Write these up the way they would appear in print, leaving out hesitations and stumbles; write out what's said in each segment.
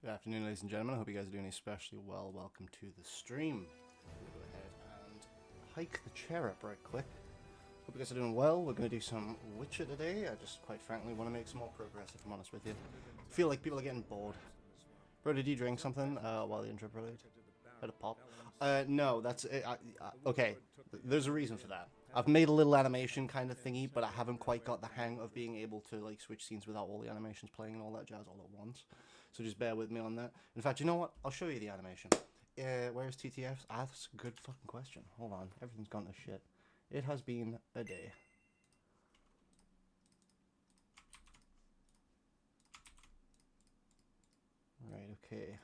Good afternoon, ladies and gentlemen. I hope you guys are doing especially well. Welcome to the stream. We'll go ahead and hike the chair up right quick. Hope you guys are doing well. We're going to do some Witcher today. I just, quite frankly, want to make some more progress, if I'm honest with you. I feel like people are getting bored. Bro, did you drink something while the intro played? Had a pop? No, that's it. Okay, there's a reason for that. I've made a little animation kind of thingy, but I haven't quite got the hang of being able to like switch scenes without all the animations playing and all that jazz all at once. So just bear with me on that. In fact, you know what? I'll show you the animation. Where's TTS? Ah, that's a good fucking question. Hold on. Everything's gone to shit. It has been a day. Right, okay.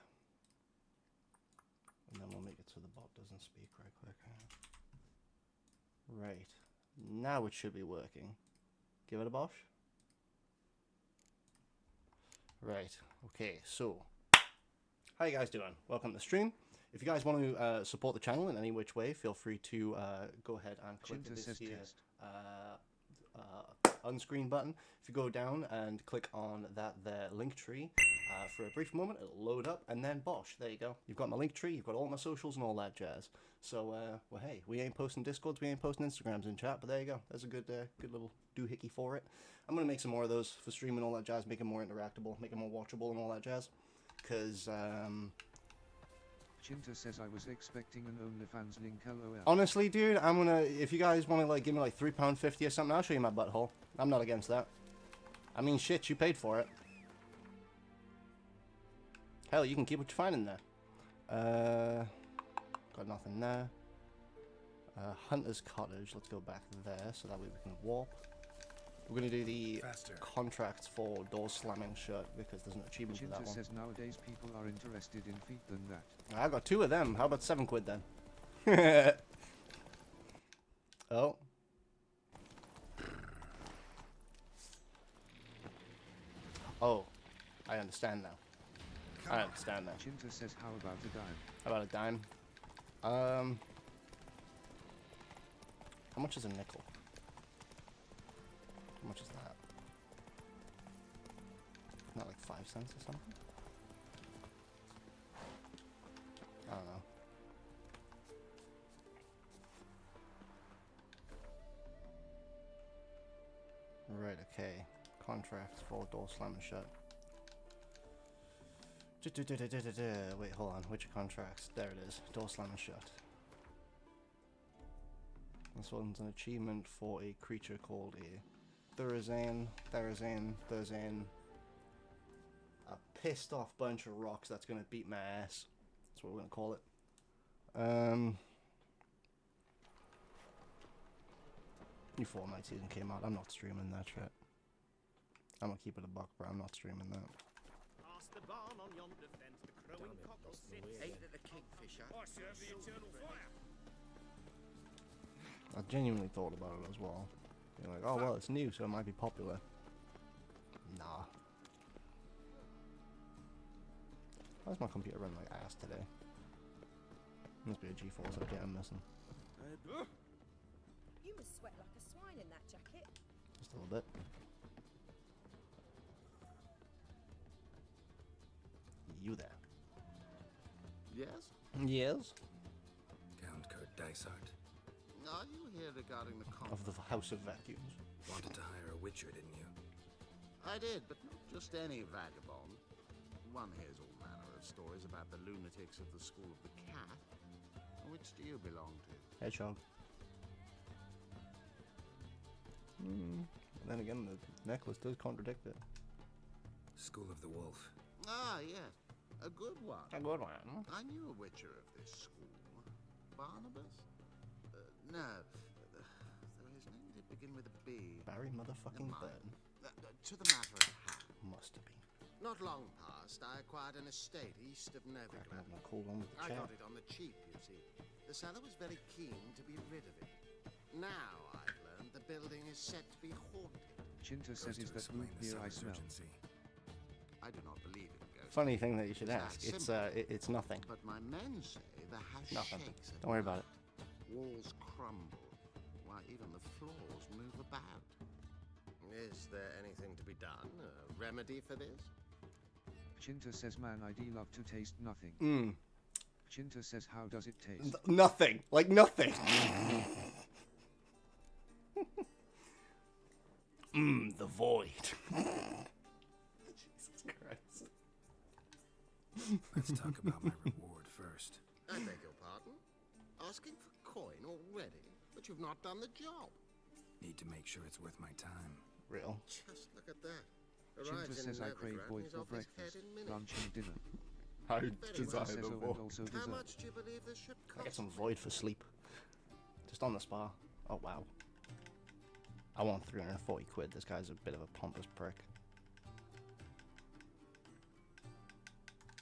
And then we'll make it so the bot doesn't speak right quick. Right. Now it should be working. Give it a bosh. Right. Okay, so how you guys doing? Welcome to the stream. If you guys want to support the channel in any which way, feel free to go ahead and click this here unscreen button. If you go down and click on that there Linktree, for a brief moment it'll load up, and then bosh, there you go. You've got my Linktree, you've got all my socials and all that jazz. So, well, hey, we ain't posting Discords, we ain't posting Instagrams in chat, but there you go. There's a good little doohickey for it. I'm gonna make some more of those for streaming and all that jazz, make it more interactable, make it more watchable and all that jazz. Because, Chinta says I was expecting an OnlyFans link, LOL. honestly, dude, I'm gonna, if you guys want to, like, give me, like, £3.50 or something, I'll show you my butthole. I'm not against that. I mean, shit, you paid for it. Hell, you can keep what you find in there. Got nothing there. Hunter's Cottage, let's go back there, so that way we can warp. We're gonna do the contracts for doors slamming shut, because there's an achievement for that Chinta one. says nowadays people are interested in feet than that. I got 2 of them. How about £7 then? Oh. Oh. I understand now. I understand now. Chinta says how about a dime? How about a dime? How much is a nickel? How much is that? Not like 5 cents or something? I don't know. Right, okay. Contracts for door slam and shut. Wait, hold on. Which contracts? There it is. Door slam and shut. This one's an achievement for a creature called a Thurazane. A pissed off bunch of rocks that's gonna beat my ass. That's what we're gonna call it. New Fortnite season came out. I'm not streaming that shit. I'm gonna keep it a buck, bro. I'm not streaming that. Past the barn on yonder fence, the crowing cockle sits. Aimed at the kingfisher. I serve the eternal fire. I genuinely thought about it as well. You're like, oh well, it's new, so it might be popular. Nah. Why does my computer run like ass today? Must be a GeForce update I'm missing. You must sweat like a swine in that jacket. Just a little bit. You there? Yes? Yes. Count Kurt Dysart. Are you here regarding the Of the House of Vacuums. Wanted to hire a witcher, didn't you? I did, but not just any vagabond. One hears all manner of stories about the lunatics of the School of the Cat. Which do you belong to? Hedgehog. Then again, the necklace does contradict it. School of the Wolf. Ah, yes. A good one. A good one. I knew a witcher of this school. Barnabas? No. Though his name did begin with a B. Barry motherfucking Never mind. Burton. To the matter at hand. Must have been. Not long past, I acquired an estate east of Cracking Novigrad. open a cool one with the I chair. got it on the cheap, you see. The seller was very keen to be rid of it. Now I've learned the building is said to be haunted. Chinta Goes says to is that explain root the beer I seller's smell. urgency. I do not believe in ghosts. Funny thing that you should It's that ask. It's simple. it's nothing. But my men say the house Nothing. shakes at Don't worry about it. night. Walls crumble. Why, even the floors move about. Is there anything to be done? A remedy for this? Chinta says, man, I'd love to taste nothing. Chinta says, how does it taste? Nothing. Like nothing. The void. Jesus Christ. Let's talk about my reward first. I beg your pardon? Asking for coin already? But you've not done the job. Need to make sure it's worth my time. Real. Just look at that. Chinta Arrives in says, I crave Novigrad, void he's for off his head breakfast, in minutes. lunch and dinner. How well. Chinta says, oh, and also How dessert. much do you believe this ship I get costs? some void for sleep. Just on the spa. Oh wow. I want 340 quid. This guy's a bit of a pompous prick.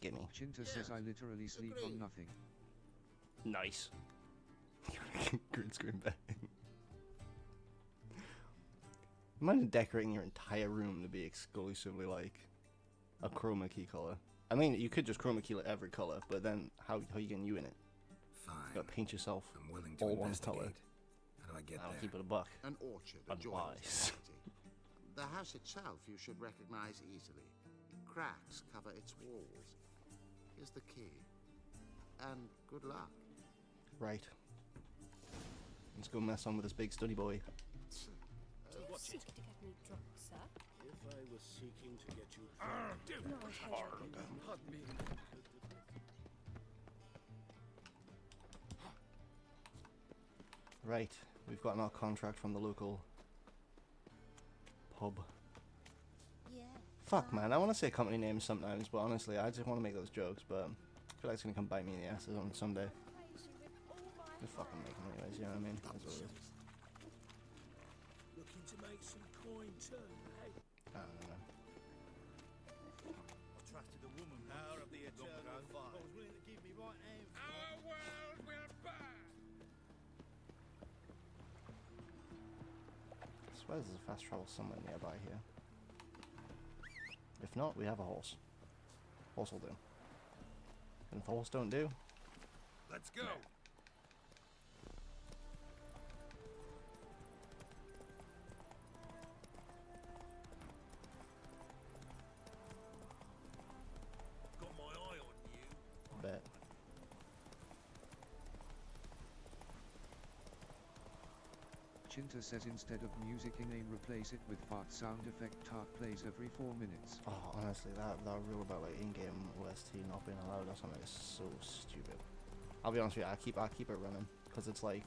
Gimme. Chinta says, I literally sleep on Agreed. nothing. Nice. Green screen bang. Imagine decorating your entire room to be exclusively like a chroma key color. I mean, you could just chroma key like every color, but then how you getting you in it? Fine. You gotta paint yourself I'm willing to all one investigate. color. How do I get I'll there? keep it a buck. An orchard adjoins Unwise. the city. The house itself you should recognize easily. Cracks cover its walls. Here's the key. And good luck. Right. Let's go mess on with this big study boy. Do you seek to get me drunk, sir? If I was seeking to get you No, I pardon me. Right. We've gotten our contract from the local pub. Yeah. Fuck, man. I want to say company names sometimes, but honestly, I just want to make those jokes, but I feel like it's going to come bite me in the ass on someday. Just fucking make them anyways, you know what I mean? That's what it is. Looking to make some coin too, eh? I don't know. I trusted a woman. Power of the eternal fire. I was willing to give me right hand. Our world will burn. I swear there's a fast travel somewhere nearby here. If not, we have a horse. Horse will do. And if the horse don't do, Let's go. Got my eye on you. bet. Chinta says, instead of music in-game, replace it with fart sound effect. Tart plays every 4 minutes. Oh, honestly, that rule about like in-game OST not being allowed or something is so stupid. I'll be honest with you, I keep it running because it's like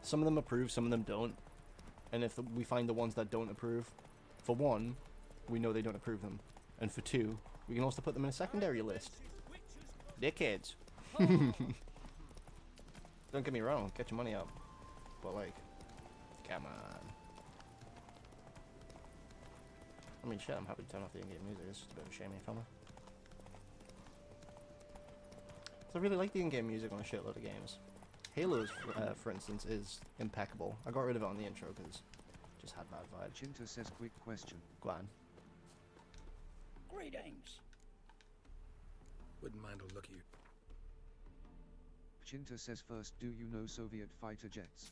some of them approve, some of them don't, and if we find the ones that don't approve, for one, we know they don't approve them, and for two, we can also put them in a secondary list. Dickheads. Don't get me wrong, get your money up, but like, come on. I mean, shit, I'm happy to turn off the in-game music. It's just a bit of a shame for me. So I really like the in-game music on a shitload of games. Halo's, for instance, is impeccable. I got rid of it on the intro because it just had bad vibes. Chinta says, quick question. Go on. Greetings. Wouldn't mind a look at you. Chinta says, first, do you know Soviet fighter jets?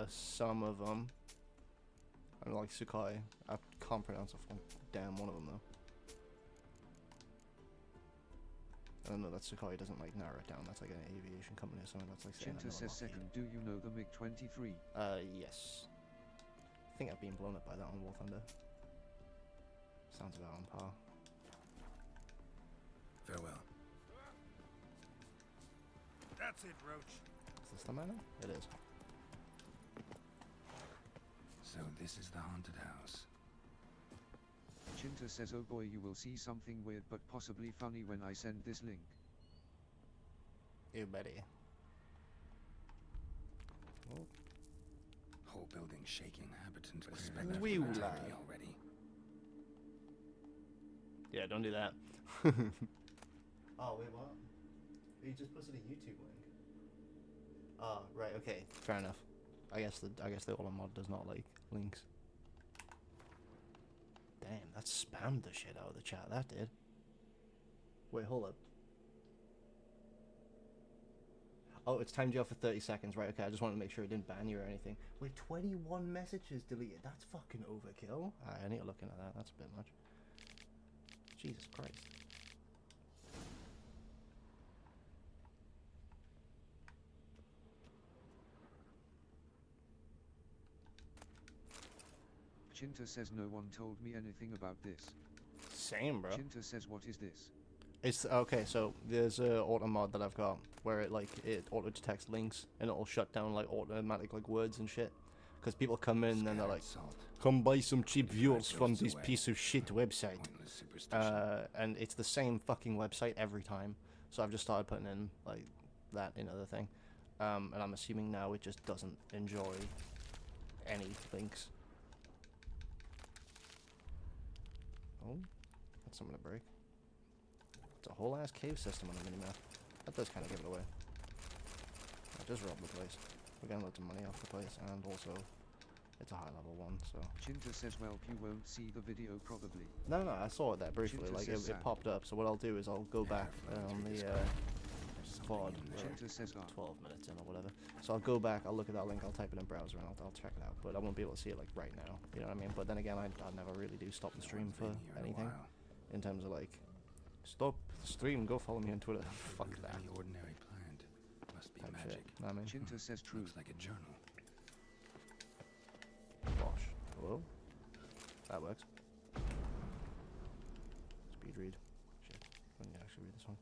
Some of them. I like Sukhoi. I can't pronounce a full damn one of them though. I don't know that Sukhoi doesn't like narrow it down. That's like an aviation company or something. That's like saying I Chinta know a says, lot. second, do you know the MiG-23? Yes. I think I've been blown up by that on War Thunder. Sounds about on par. Farewell. That's it, Roach. Is this the manor? It is. So this is the haunted house. Chinta says, oh boy, you will see something weird but possibly funny when I send this link. You betty. Oh. Whole building shaking. Inhabitants respect Wee for la. eternity already. Yeah, don't do that. Oh, wait, what? You just posted a YouTube link. Oh, right, okay, fair enough. I guess the All mod does not like links. Damn, that spammed the shit out of the chat. That did. Wait, hold up. Oh, it's timed you out for 30 seconds, right? Okay, I just wanted to make sure it didn't ban you or anything. Wait, 21 messages deleted. That's fucking overkill. I need to look into that. That's a bit much. Jesus Christ. Chinta says no one told me anything about this. Same, bro. Chinta says what is this? It's okay. So there's a auto mod that I've got where it auto detects links and it'll shut down like automatic like words and shit. Because people come in and they're like, Salt. "Come buy some cheap viewers Right from goes this away. piece of shit website." Pointless superstition. And it's the same fucking website every time. So I've just started putting in like that in other thing. And I'm assuming now it just doesn't enjoy any links. Oh, that's something to break. It's a whole ass cave system on the minimap. That does kind of give it away. I just robbed the place. We're getting loads of money off the place, and also it's a high level one, so. Chinta says well you won't see the video probably. No, I saw it there briefly. Chinta Like says it popped up. So what I'll do is I'll go back on the VOD. Chinta says 12 minutes in or whatever. So I'll go back, I'll look at that link, I'll type it in browser, and I'll check it out. But I won't be able to see it like right now. You know what I mean? But then again, I never really do stop the stream for anything. In terms of like, stop the stream, go follow me on Twitter. Fuck that. The ordinary plant must be Type magic. shit. Know what I mean? Chinta says true. Looks like a journal. Bosh. Hello? That works. Speed read. Shit. Couldn't actually read this one.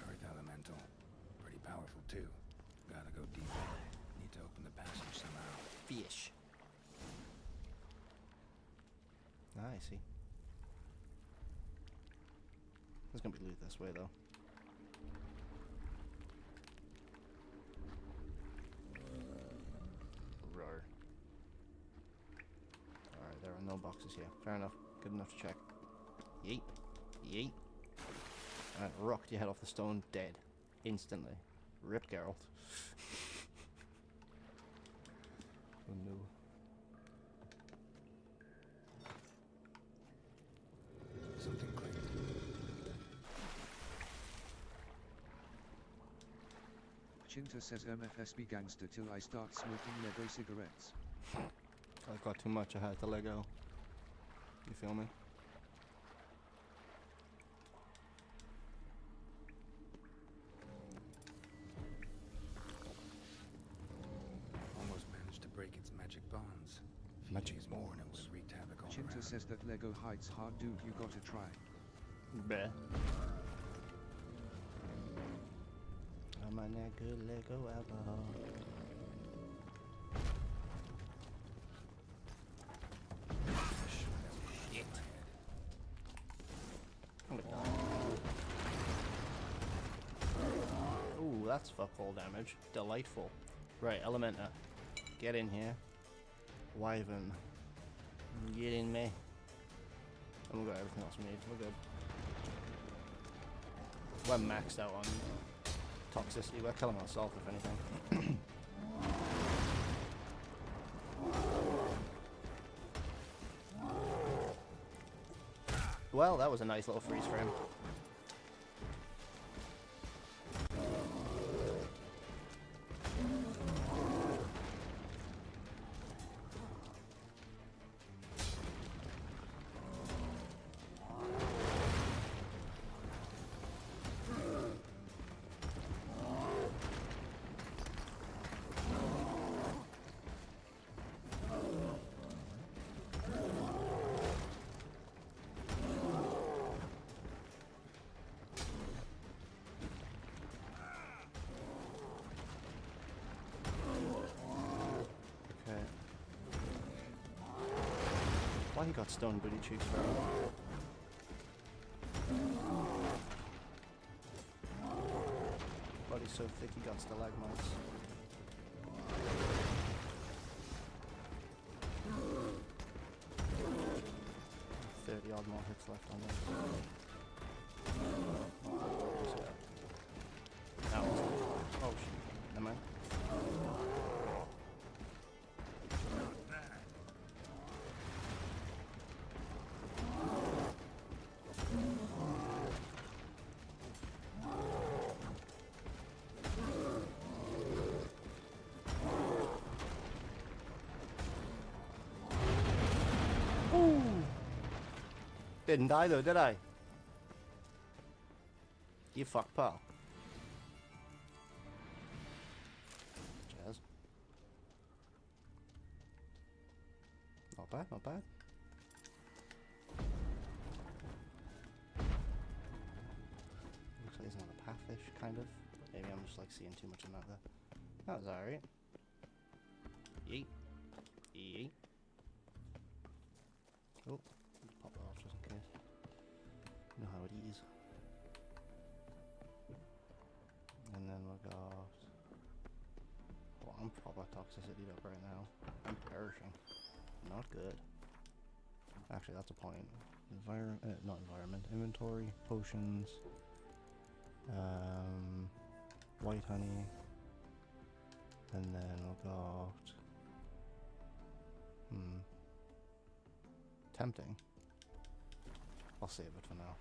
Earth elemental. Pretty powerful too. Gotta go deeper. Need to open the passage somehow. Fish. Ah, I see. There's gonna be loot this way though. Roar. Alright, there are no boxes here. Fair enough. Good enough to check. Yeet. Yeet. And rocked your head off the stone, dead. Instantly. Rip Geralt. Oh no. Something clicked. Chinta says MFSB gangster till I start smoking Lego cigarettes. I got too much, I had to let go. You feel me? Almost managed to break its magic bonds. Few Magic days more and it bonds. would wreak havoc all Chinta around. says that Lego hides hard dude you gotta try. Bleh. I'm on that good Lego alcohol. Shit. Ooh, that's fuck all damage. Delightful. Right, Elementa. Get in here. Wyvern. Get in me. And we've got everything else we need. We're good. We're maxed out on toxicity. We're killing ourselves, if anything. Well, that was a nice little freeze frame. Why he got stone booty cheeks, bro? Body's so thick he got stalagmites. Odd more hits left on this. That was oh shit. Never mind. Didn't I though, did I? You fuck, pal. Cheers. Not bad, not bad. Looks like he's on a pathish, kind of. Maybe I'm just like seeing too much in that there. That was alright. Yeet. Yeet. Oh, pop that off just in case. You know how it is. And then we've got... Oh, I'm proper toxicity up right now. I'm perishing. Not good. Actually, that's a point. Not environment. Inventory, potions, white honey, and then we've got... Tempting. I'll save it for now.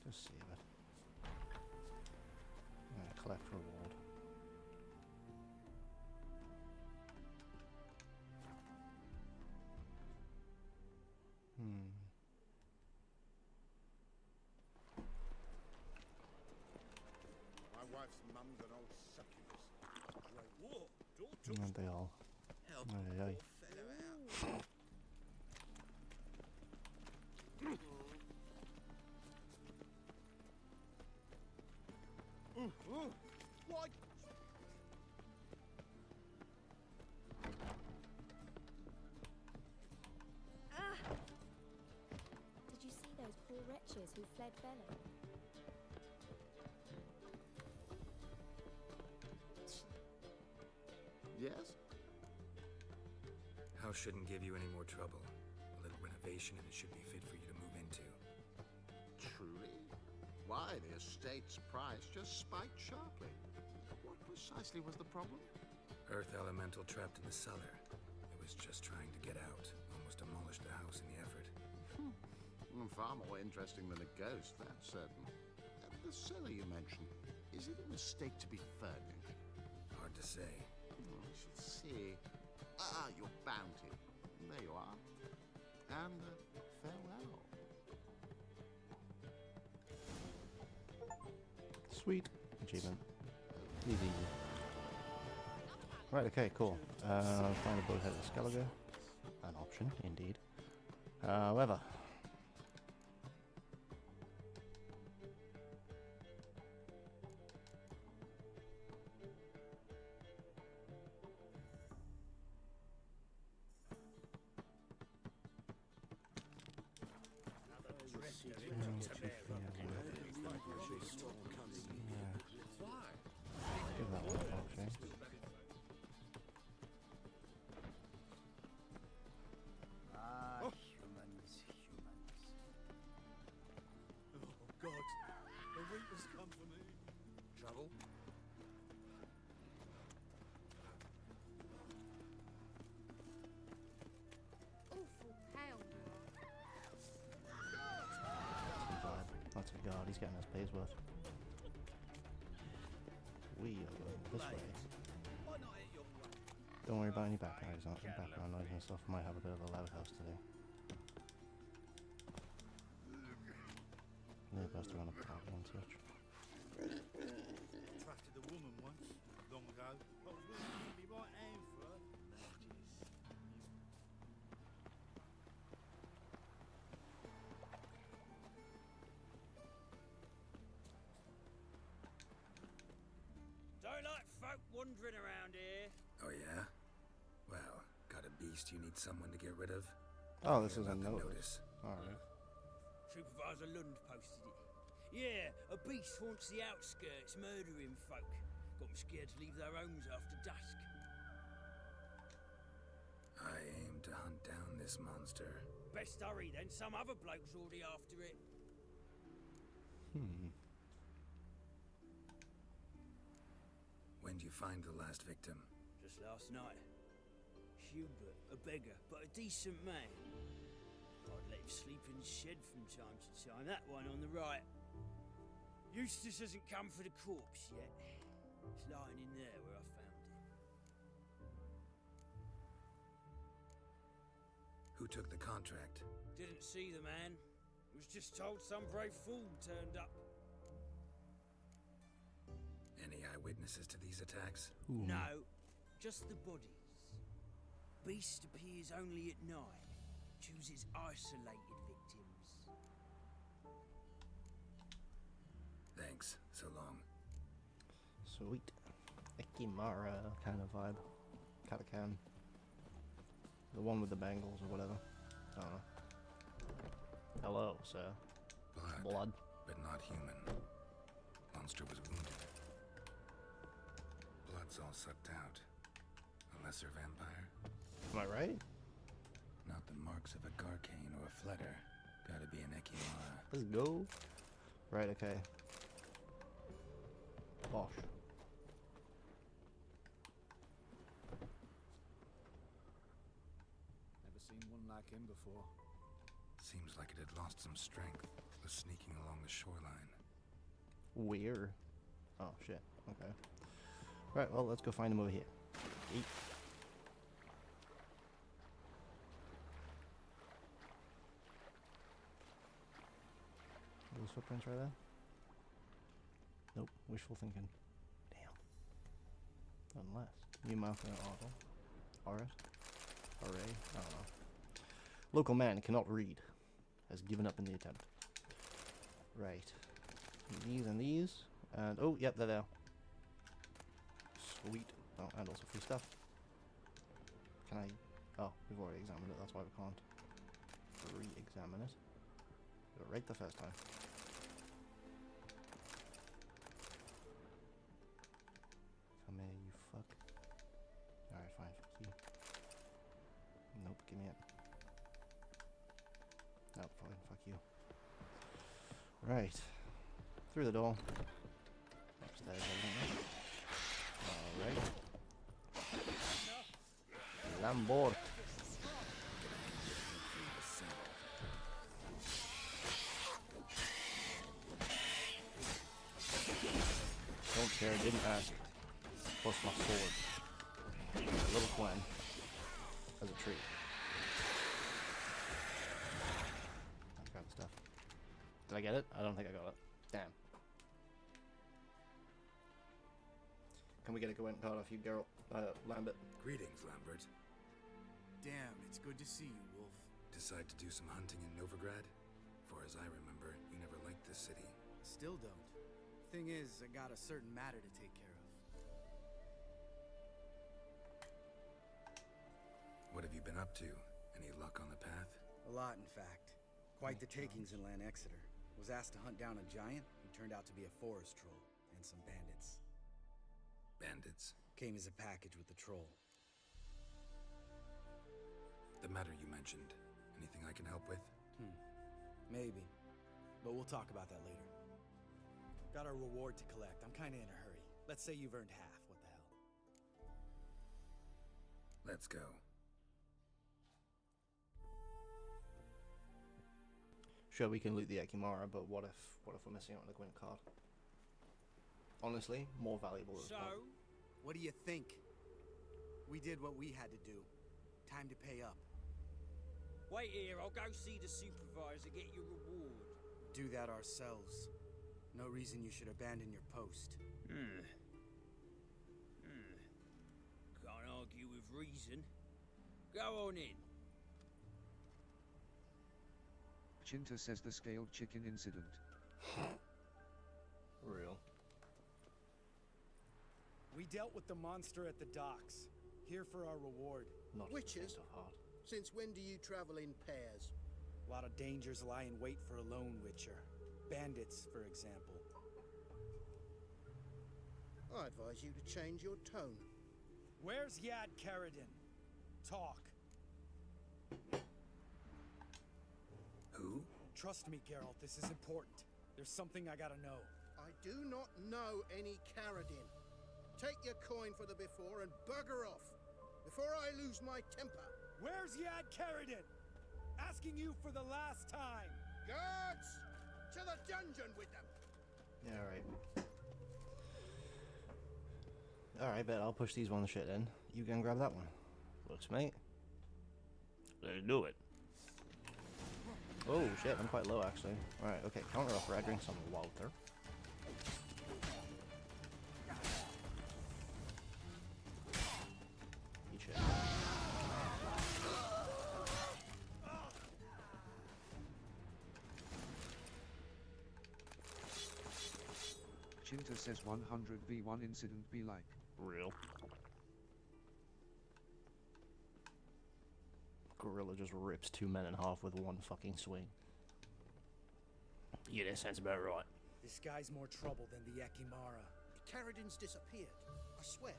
Just save it. Collect reward. My wife's mum's an old succubus. Great war. Don't And they all. help Aye, poor aye. fellow out. What? Ah! Did you see those poor wretches who fled Velen? Yes? House shouldn't give you any more trouble. A little renovation and it should be fit for you to move into. Truly? Why, the estate's price just spiked sharply. What precisely was the problem? Earth elemental trapped in the cellar. It was just trying to get out. Almost demolished the house in the effort. Far more interesting than a ghost, that's certain. The cellar you mentioned, is it a mistake to be furnished? Hard to say. I shall see. Ah, your bounty. There you are. And farewell. Sweet. Achievement. Easy. Right, okay, cool. Find a bullhead of Skellige. An option, indeed. However. Give that one a actually. Oh, God. The Reapers come for me. Trouble? Awful pale you God. That's a god, he's getting his pay's worth. We are going this way. Why not hit your brother? Don't worry about any background noise and stuff. Might have a bit of a loud house today. They're best to run a party and such. Trusted a woman once, long ago. I was willing to give me right hand for her. Don't like folk wandering around here. Oh yeah? Well, got a beast you need someone to get rid of? Oh, this Hear is a about the notice. Alright. Supervisor Lund posted it. Yeah, a beast haunts the outskirts, murdering folk. Got them scared to leave their homes after dusk. I aim to hunt down this monster. Best hurry then, some other bloke's already after it. When'd you find the last victim? Just last night. Hubert, a beggar, but a decent man. I'd let him sleep in the shed from time to time, that one on the right. Eustace hasn't come for the corpse yet. It's lying in there where I found it. Who took the contract? Didn't see the man. Was just told some brave fool turned up. Any eyewitnesses to these attacks? Ooh. No, just the bodies. Beast appears only at night. Chooses isolated victims. Thanks. So long. Sweet. Ekimara kind of vibe. Katakan. The one with the bangles or whatever. I don't know. Hello, sir. Blood. But not human. Monster was wounded. Blood's all sucked out. A lesser vampire? Am I right? Not the marks of a Garcane or a Fletter. Gotta be an Ekimara. Let's go. Right, okay. Bosh. Never seen one like him before. Seems like it had lost some strength. Was sneaking along the shoreline. Where? Oh, shit. Okay. Right, well, let's go find him over here. Eat. Those footprints right there? Nope, wishful thinking. Damn. Unless. New mouth and auto. Aris? Array? I don't know. Local man cannot read. Has given up in the attempt. Right. These and these. And, oh, yep, they're there. Sweet. Oh, and also free stuff. Can I... Oh, we've already examined it, that's why we can't re-examine it. Got it right the first time. Come here, you fuck. Alright, fine, fuck you. Nope, give me it. Nope, fine, fuck you. Right. Through the door. Upstairs, evidently. Alright. Lambord. Don't care, didn't ask. Plus my sword. A little Gwen. As a treat. I got stuff. Did I get it? I don't think I got it. Damn. Can we get a go and card off you, Geralt? Lambert? Greetings, Lambert. Damn, it's good to see you, Wolf. Decide to do some hunting in Novigrad? For as I remember, you never liked the city. Still don't. Thing is, I got a certain matter to take care of. What have you been up to? Any luck on the path? A lot, in fact. Quite the takings in Lan Exeter. Was asked to hunt down a giant who turned out to be a forest troll, and some bandits. Bandits? Came as a package with the troll. The matter you mentioned. Anything I can help with? Maybe. But we'll talk about that later. Got our reward to collect. I'm kinda in a hurry. Let's say you've earned half. What the hell? Let's go. Sure, we can loot the Ekimara, but what if we're missing out on a Gwent card? Honestly, more valuable as So, well. What do you think? We did what we had to do. Time to pay up. wait here, I'll go see the supervisor, get your reward. Do that ourselves. No reason you should abandon your post. Can't argue with reason. Go on in. Chinta says the scaled chicken incident. Real. We dealt with the monster at the docks. Here for our reward. Not Witches? of heart. Since when do you travel in pairs? A lot of dangers lie in wait for a lone witcher. Bandits, for example. I advise you to change your tone. Where's Yad Karadin? Talk. Who? Trust me, Geralt, this is important. There's something I gotta know. I do not know any Karadin. Take your coin for the before and bugger off, before I lose my temper. Where's Yad Karadin? Asking you for the last time. Guards! To the dungeon with them! Yeah, alright. Alright, bet I'll push these one shit in. You can grab that one. Looks, mate. Let's do it. Oh shit, I'm quite low actually. Alright, okay, counter offer. I drink some water. Eat shit. Chinta says 100v1 incident be like. Real. Gorilla just rips 2 men in half with one fucking swing. Yeah, that sounds about right. This guy's more trouble than the Ekimara. Karadin's disappeared. I swear.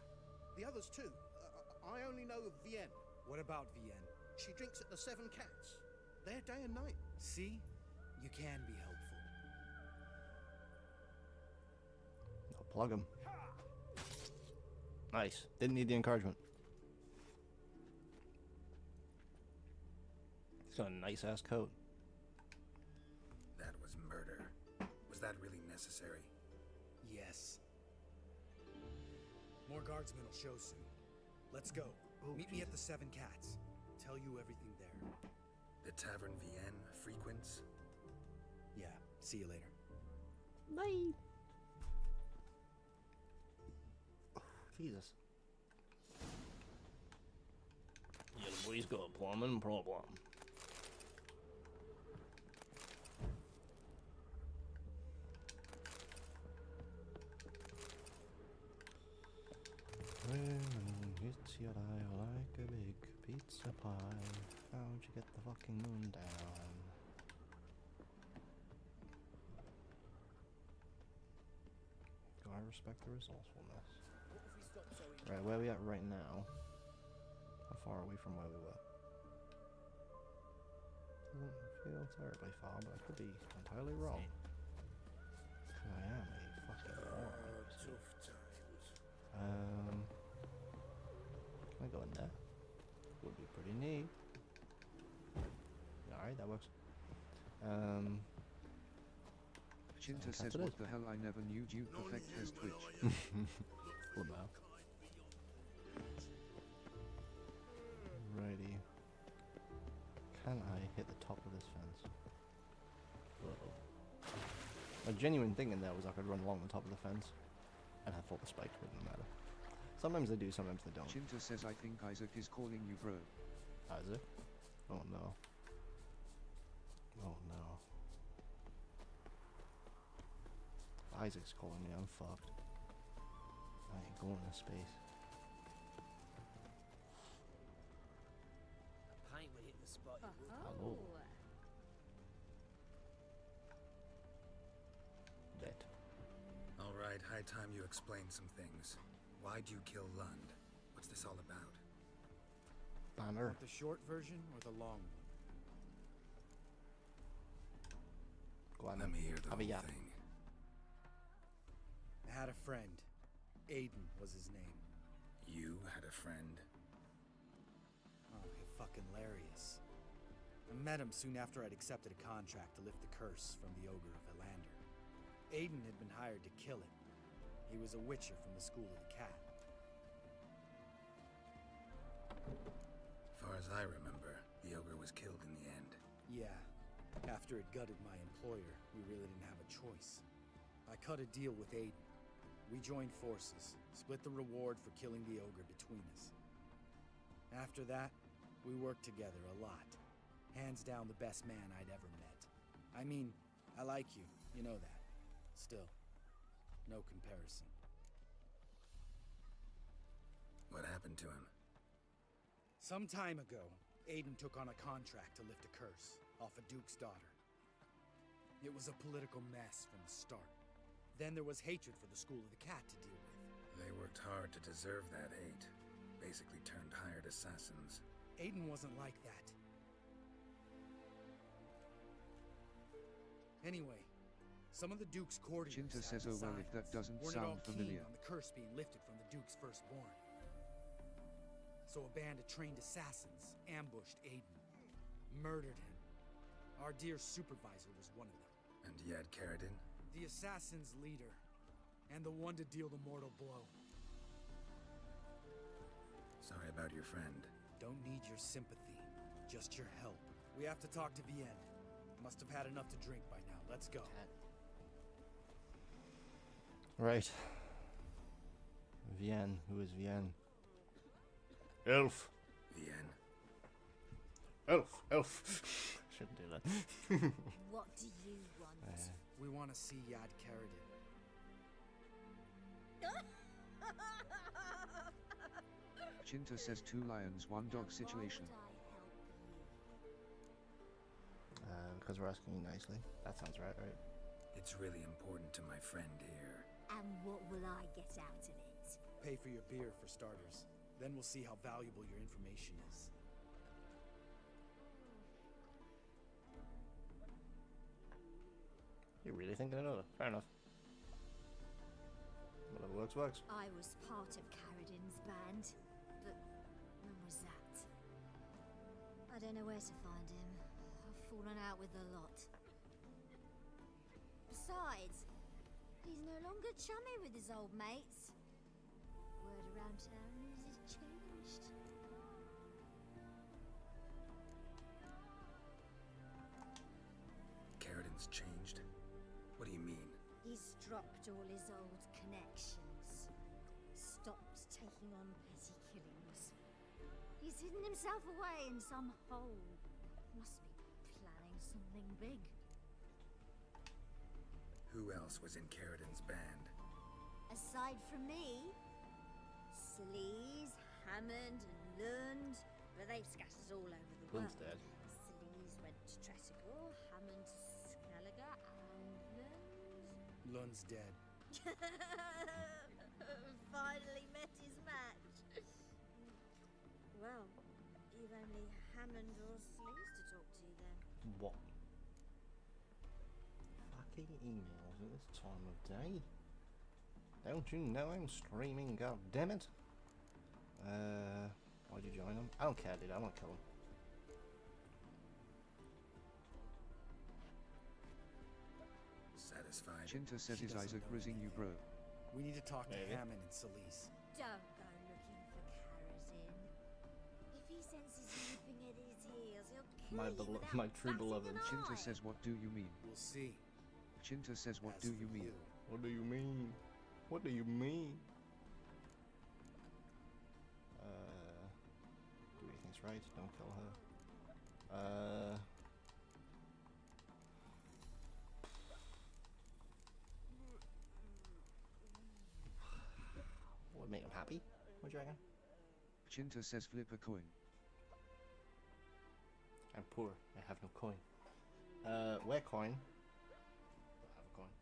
The others too. I only know of Vienne. What about Vienne? She drinks at the Seven Cats. There day and night. See? You can be helpful. I'll plug him. Nice. Didn't need the encouragement. He's got a nice ass coat. That was murder. Was that really necessary? Yes. More guardsmen will show soon. Let's go. Oh, Meet me at the Seven Cats. Tell you everything there. The Tavern Vienne frequents? Yeah, see you later. Bye. Oh, Jesus. Yeah, the boy's got a plumbing problem. When hits your eye like a big pizza pie, how'd you get the fucking moon down? Do I respect the resourcefulness? Right, where are we at right now? How far are we from where we were? Doesn't feel terribly far, but I could be entirely wrong. I am a fucking moron. Can I go in there? Would be pretty neat. Alright, that works. Chinta Cut says it. what the hell, I never knew Duke Perfect has Twitch. What now? Righty. Can I hit the top of this fence? Uh-oh. A genuine thing in there was I could run along the top of the fence, and I thought the spikes wouldn't matter. Sometimes they do, sometimes they don't. Chinta says I think Isaac is calling you bro. Isaac? Oh no. Oh no. If Isaac's calling me, I'm fucked. I ain't going to space. Paint would hit the spot. Hello. Bet. All right, high time you explained some things. Why'd you kill Lund? What's this all about? Banner. Want the short version or the long one? Go on Let me hear the Have a whole yap. thing. I had a friend. Aiden was his name. You had a friend? Oh, fucking hilarious. I met him soon after I'd accepted a contract to lift the curse from the Ogre of Elander. Aiden had been hired to kill it. He was a witcher from the School of the Cat. Far as I remember, the ogre was killed in the end. Yeah. After it gutted my employer, we really didn't have a choice. I cut a deal with Aiden. We joined forces, split the reward for killing the ogre between us. After that, we worked together a lot. Hands down the best man I'd ever met. I mean, I like you, you know that. Still, no comparison. What happened to him? Some time ago, Aiden took on a contract to lift a curse off a duke's daughter. It was a political mess from the start. Then there was hatred for the School of the Cat to deal with. They worked hard to deserve that hate. Basically turned hired assassins. Aiden wasn't like that. Anyway, some of the Duke's courtiers Chinta had says, oh well, if that designs. doesn't Weren't at all sound keen familiar. on the curse being lifted from the Duke's firstborn. So a band of trained assassins ambushed Aiden, murdered him. Our dear supervisor was one of them. And Yad Karadin? The assassin's leader, and the one to deal the mortal blow. Sorry about your friend. Don't need your sympathy, just your help. We have to talk to Vienne. Must have had enough to drink by now. Let's go. Right. Vienne. Who is Vienne? Elf. Vienne. Elf. Shouldn't do that. What do you want? We want to see Yad Karadin. Chinta says 2 lions, 1 dog situation. Because we're asking you nicely. That sounds right? It's really important to my friend here. And what will I get out of it? Pay for your beer, for starters. Then we'll see how valuable your information is. You're really thinking another. Fair enough. Whatever works. I was part of Karadin's band, but when was that? I don't know where to find him. I've fallen out with a lot. Besides, he's no longer chummy with his old mates. Word around town is he's changed. Karadin's changed? What do you mean? He's dropped all his old connections. Stopped taking on petty killings. He's hidden himself away in some hole. Must be planning something big. Who else was in Karadin's band? Aside from me, Sleaze, Hammond and Lund, but they've scattered all over the world. Lund's dead. Sleaze went to Tresigor, Hammond to Skelliger, and Lund... Lund's dead. Finally met his match. Well, you've only Hammond or Sleaze to talk to then. What? Fucking emails at this time of day. Don't you know I'm streaming, goddammit? Why'd you join him? I don't care, dude. I want to kill him. Satisfied? Chinta says She is doesn't Isaac know rizzing you, bro. We need to talk to Maybe. Hammond and Solis. Don't go looking for Karazin. If he senses you nipping at his heels, he'll kill My you without my true batting beloved. an Chinta eye. says what do you mean? We'll see. Chinta says what As do for you mean? What do you mean? What do you mean? Do things right. Don't kill her. What would make him happy? What do you reckon? Chinta says flip a coin. I'm poor. I have no coin. Where coin? I have a coin.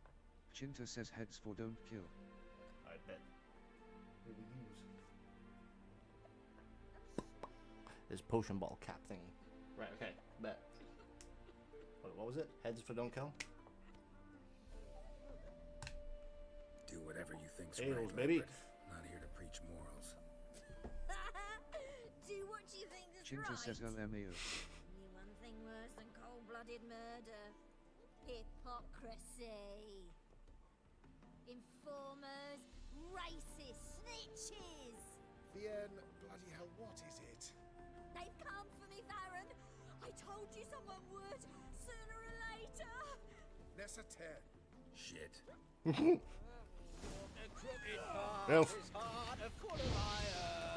Chinta says heads for don't kill. I bet. Who we use? This potion ball cap thingy. Right, okay, bet. What was it? Heads for don't kill? Do whatever you think's Hails, right, baby. Lambert. Not here to preach morals. Do what you think is Chinta right. says LMAO. Only one thing worse than cold-blooded murder. Hypocrisy. Informers, racist snitches. Vienne, bloody hell, what is it? They've come for me, Baron. I told you someone would, sooner or later. Nessa Ter. Shit. Elf.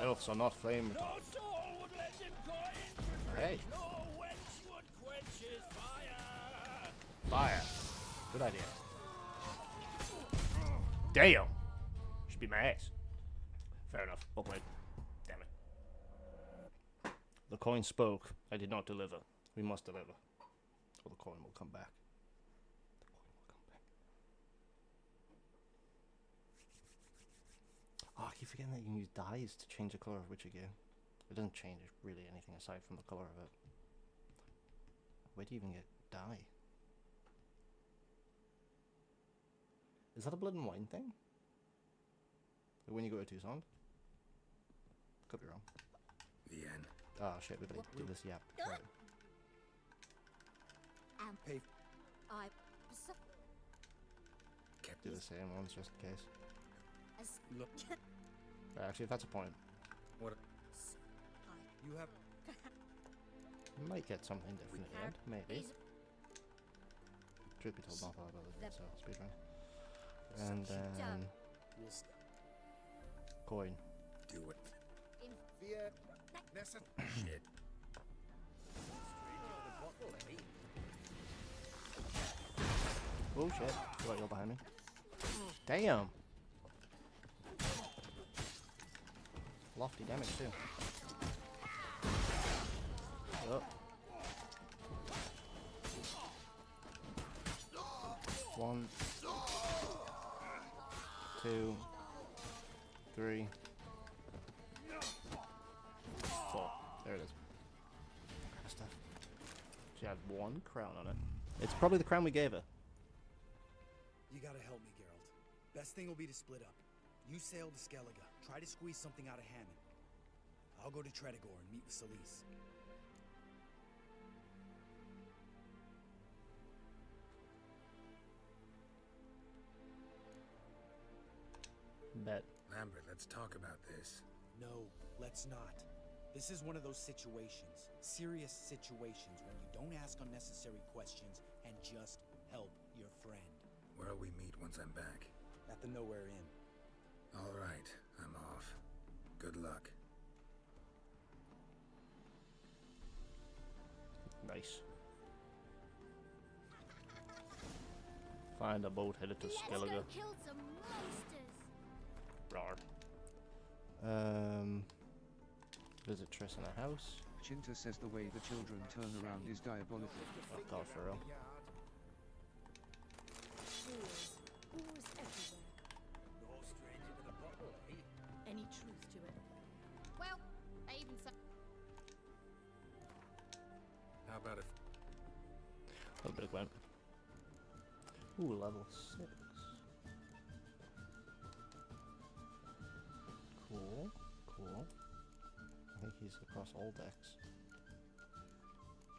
Elves are not flame retardant. Not all would let him go in. Hey, No wench would quench his fire. fire. Good idea. Damn. Should be my ass. Fair enough. Well played. Damn it. The coin spoke. I did not deliver. We must deliver. Or the coin will come back. The coin will come back. Oh, I keep forgetting that you can use dyes to change the color of Witcher gear. It doesn't change really anything aside from the color of it. Where do you even get dye? Is that a blood and wine thing? Like when you go to Tucson? Could be wrong. Vienne. Oh shit, we better do this, yeah. Right. Pay. I... Kept Do the same ones just in case. Look, Actually, if that's a point, you have. might get something different at the end. Maybe. He's... Truth be told, not thought about it, so speedrun. Shut And you then down. We'll stop. coin. Do it. Via Nessa. Shit. Oh shit! Right, you're behind me. Damn. Lofty damage too. Oh. One, two, three, four. There it is. Kind of stuff. She had one crown on it. It's probably the crown we gave her. You gotta help me, Geralt. Best thing will be to split up. You sail to Skellige. Try to squeeze something out of Hammond. I'll go to Tredegor and meet with Solis. Bet. Lambert, let's talk about this. No, let's not. This is one of those situations, serious situations, when you don't ask unnecessary questions and just help your friend. Where'll we meet once I'm back? At the Nowhere Inn. All right, I'm off. Good luck. Nice. Find a boat headed to Let's Skellige. go kill some monsters. Rawr. Visit Triss in a house. Chinta says the way the children turn around is diabolical. Oh god, for real. Wars. Wars everywhere. No stranger to the bottle, eh? Any truth to it? Well, I even said. How about if... A little bit of Gwent. Ooh, level 6. Cool, cool. I think he's across all decks.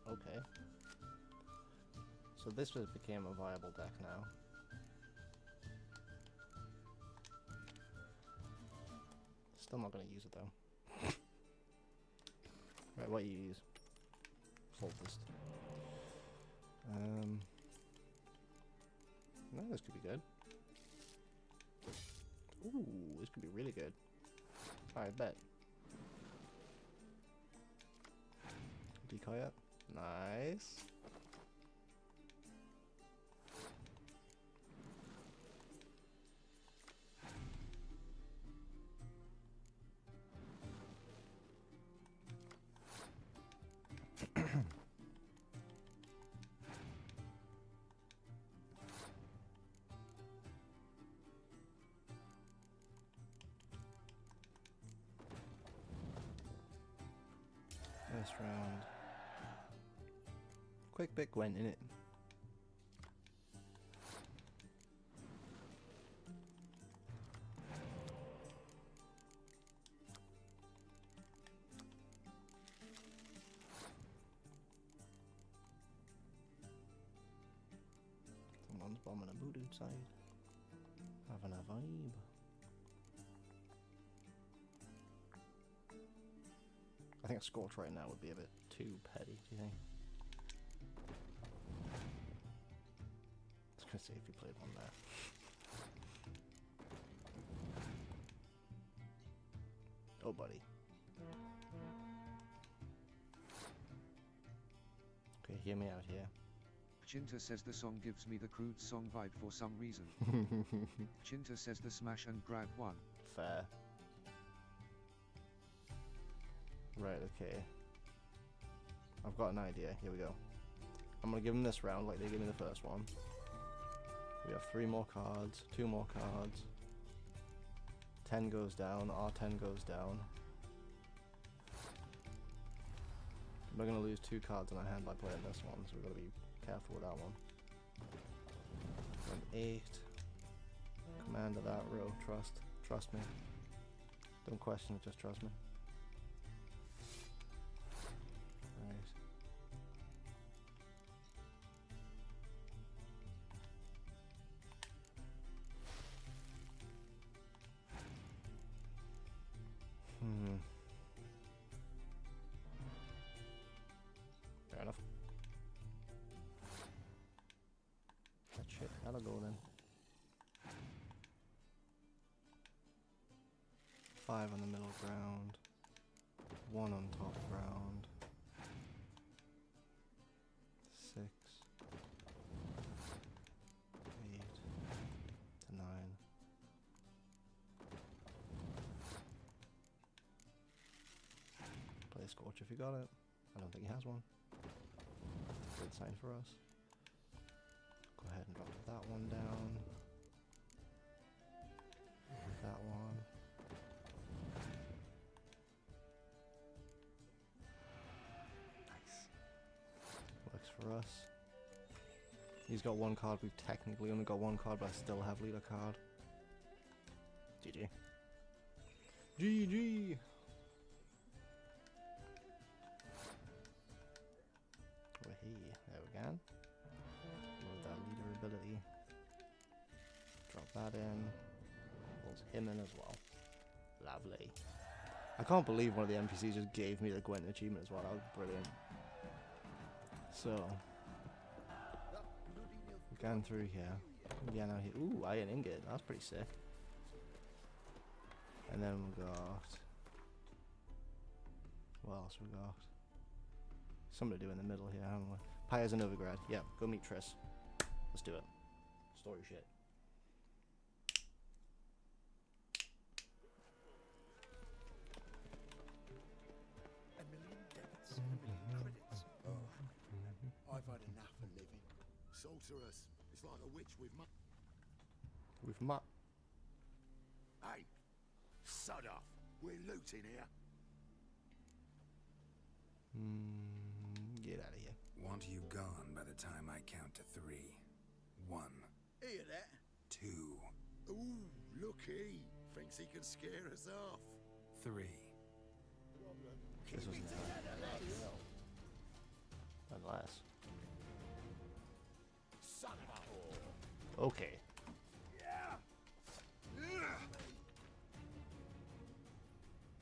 Okay. So this was became a viable deck now. Still not gonna use it though. Right, what you use? Cultist. No, this could be good. Ooh, this could be really good. I bet. Decoy up. Nice. First round. Quick bit Gwent in it. Someone's bombing a boot outside. Having a vibe. I think a Scorch right now would be a bit too petty, do you think? I was gonna say if you played one there. Oh, buddy. Okay, hear me out here. Chinta says the song gives me the crude song vibe for some reason. Chinta says the smash and grab one. Fair. Right, okay. I've got an idea. Here we go. I'm gonna give him this round like they gave me the first one. We have 3 more cards, 2 more cards. 10 goes down, R10 goes down. We're gonna lose 2 cards in our hand by playing this one, so we've got to be careful with that one. And 8. Commander that row. Trust me. Don't question it, just trust me. Right. Fair enough. That'll go then. 5 on the middle ground. 1 on top ground. 6. 8 to 9. Play a Scorch if you got it. I don't think he has one. Good sign for us. Go ahead and drop that one down. That one. Nice. Works for us. He's got 1 card. We've technically only got 1 card, but I still have leader card. GG. GG! There we go. Load that leader ability. Drop that in. Pulls him in as well. Lovely. I can't believe one of the NPCs just gave me the Gwent achievement as well. That was brilliant. So, we're going through here. Yeah, now here. Ooh, iron ingot. That's pretty sick. And then we got. What else we got? Something to do in the middle here, haven't we? Pyres and Novigrad. Yeah, go meet Triss. Let's do it. Story shit. A million debits, a million credits. Oh, I've had enough of living. Sorceress. It's like a witch with With Matt. Hey, sod off. We're looting here. Get out of here. Want you gone by the time I count to 3. 1, Hear that? 2, Ooh, looky. Thinks he can scare us off. 3. This was unless. Son of a whore. Okay.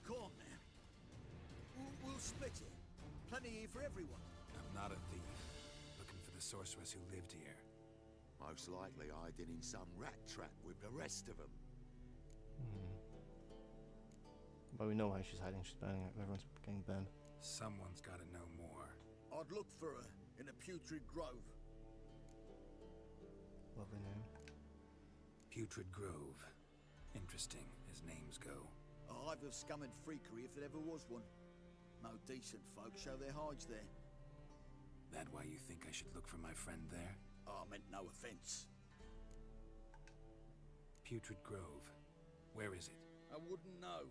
Come on, man. We'll split it. Plenty here for everyone. I'm not a thief. Looking for the sorceress who lived here. Most likely hiding in some rat trap with the rest of them. But we know why she's hiding. She's burning it. Everyone's getting burned. Someone's got to know more. I'd look for her in a putrid grove. Lovely name. Putrid Grove. Interesting, as names go. A hive of scum and freakery if there ever was one. No decent folk show their hides there. That why you think I should look for my friend there? I meant no offence. Putrid Grove. Where is it? I wouldn't know.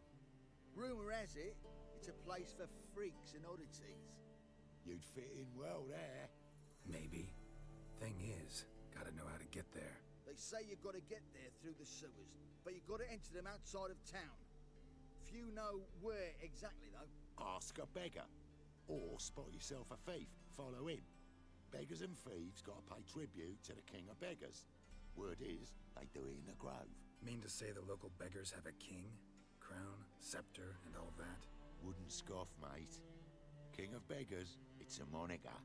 Rumour has it, it's a place for freaks and oddities. You'd fit in well there. Maybe. Thing is, gotta know how to get there. They say you've got to get there through the sewers, but you've got to enter them outside of town. Few know where exactly, though. Ask a beggar. Or spot yourself a thief. Follow him. Beggars and thieves got to pay tribute to the king of beggars. Word is, they do it in the grove. Mean to say the local beggars have a king? Crown, scepter, and all that? Wouldn't scoff, mate. King of beggars, it's a moniker.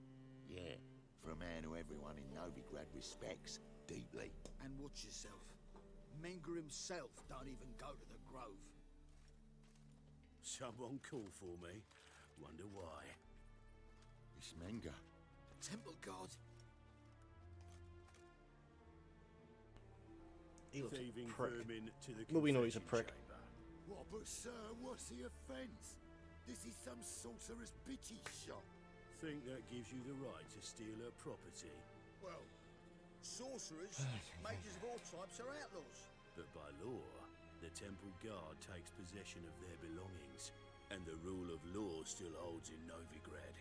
Yeah, for a man who everyone in Novigrad respects deeply. And watch yourself. Menger himself don't even go to the grove. Someone call for me. Wonder why. It's Menger. Temple God. He looks Thieving a prick. vermin to the But we know he's a prick. confession chamber. What, but sir, what's the offence? This is some sorcerer's bitty shop. Think that gives you the right to steal her property? Well, sorcerers, mages of all types are outlaws. But by law, the temple guard takes possession of their belongings, and the rule of law still holds in Novigrad.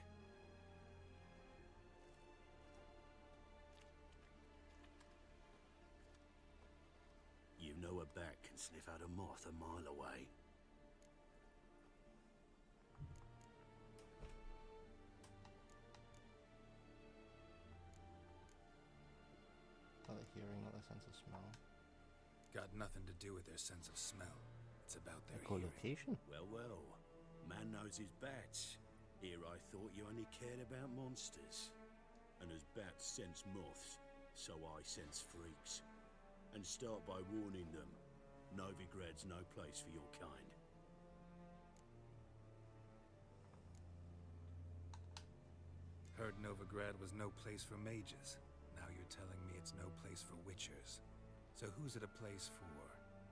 You know a bat can sniff out a moth a mile away. Not the hearing, not the sense of smell. Got nothing to do with their sense of smell. It's about their Echolocation. Well, well. Man knows his bats. Here I thought you only cared about monsters. And as bats sense moths, So I sense freaks. And start by warning them. Novigrad's no place for your kind. Heard Novigrad was no place for mages. Now you're telling me it's no place for witchers. So who's it a place for?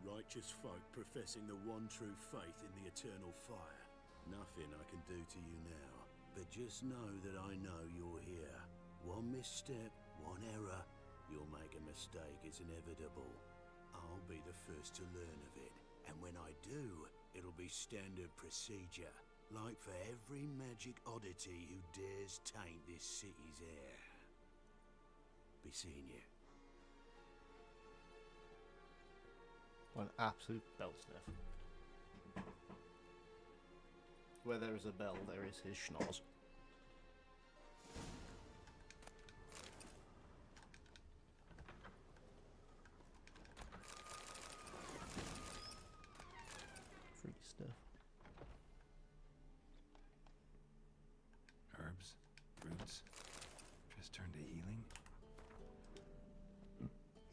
Righteous folk professing the one true faith in the eternal fire. Nothing I can do to you now. But just know that I know you're here. One misstep, one error. You'll make a mistake, it's inevitable. I'll be the first to learn of it. And when I do, it'll be standard procedure. Like for every magic oddity who dares taint this city's air. Be seeing you. An absolute bell sniff. Where there is a bell, there is his schnoz. Free stuff. Herbs? Roots? Just turn to healing?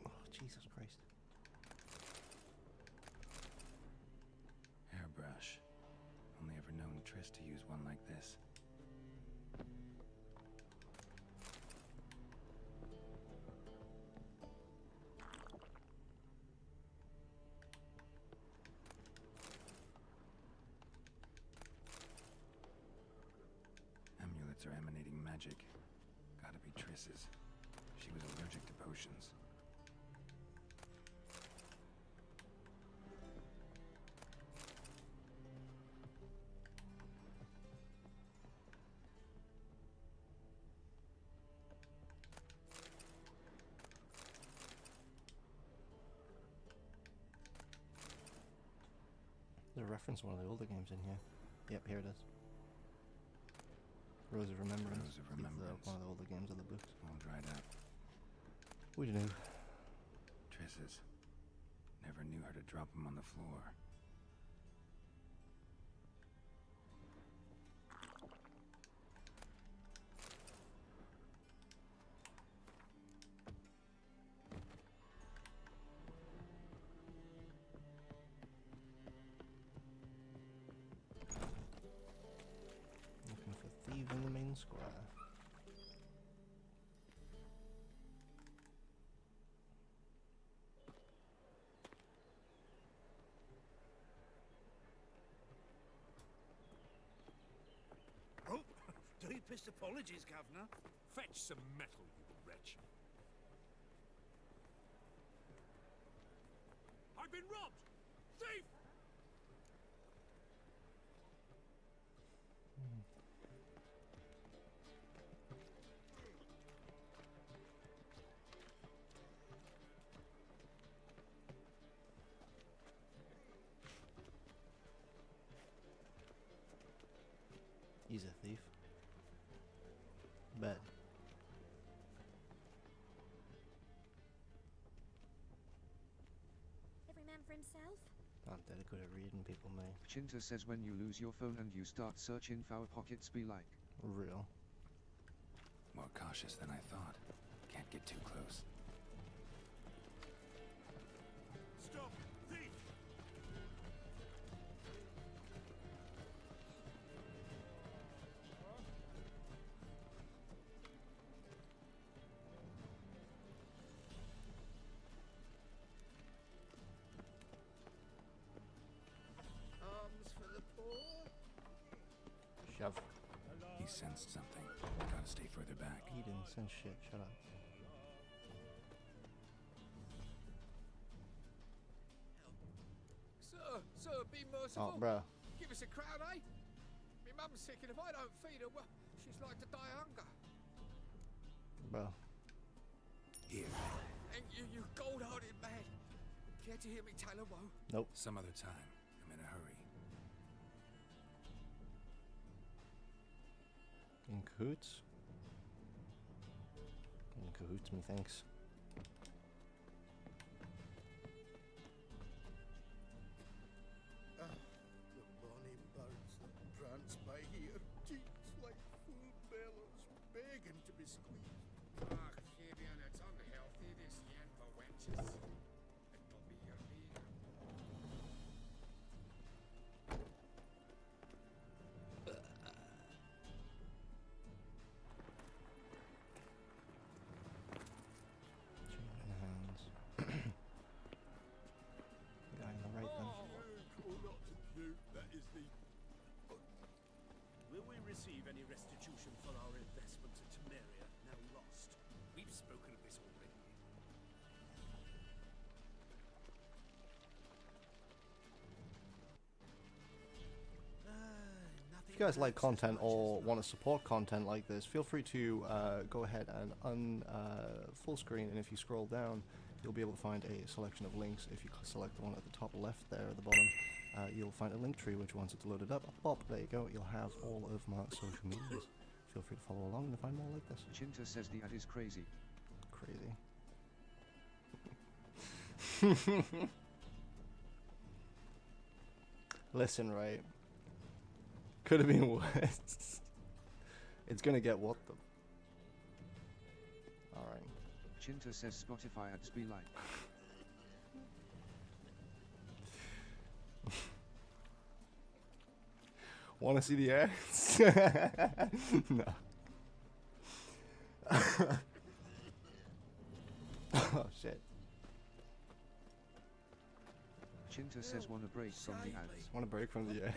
Oh, Jesus Christ. Hairbrush. Only ever known Triss to use one like this. Amulets are emanating magic. Gotta be Triss's. She was allergic to potions. There's a reference to one of the older games in here. Yep, here it is. Rose of Remembrance. Rose of Remembrance. One of the older games of the books. All dried up. We don't know. Triss's. Never knew her to drop them on the floor. Looking for Thieve in the main square. Oh, deepest apologies, Governor. Fetch some metal, you wretch. I've been robbed! Thief! He's a thief. Bet. Every man for himself? I'm dead good at reading people, mate. Chinta says when you lose your phone and you start searching for our pockets be like. Real. More cautious than I thought. Can't get too close. Stop! Thief! Arms for the poor. Shove. He sensed something. Gotta stay further back. He didn't sense shit. Shut up. Sir, be merciful. Oh, bruh. Give us a crown, eh? Me mum's sick, and if I don't feed her, well, she's like to die of hunger. Bro. Here. And you gold-hearted man. Care to hear me tell her woe? Nope. Some other time. I'm in a hurry. In cahoots? In cahoots, methinks. Ah, the bonny birds that prance by here, cheeks like full bellows, begging to be squeezed. Ach, Fabian, it's unhealthy. receive any restitution for our investment at Temeria, now lost. We've spoken of this already. If you guys like content or want to support content like this, feel free to go ahead and full screen, and if you scroll down, you'll be able to find a selection of links. If you select the one at the top left there at the bottom, you'll find a link tree, which once it's loaded up, pop, there you go, you'll have all of my social medias. Feel free to follow along and find more like this. Chinta says the ad is crazy. Crazy. Listen, right? Could have been worse. It's gonna get what the... Alright. Chinta says Spotify ads be like. Wanna see the ads? No. Oh shit. Chinta says want a break from the ads. Want a break from the ads?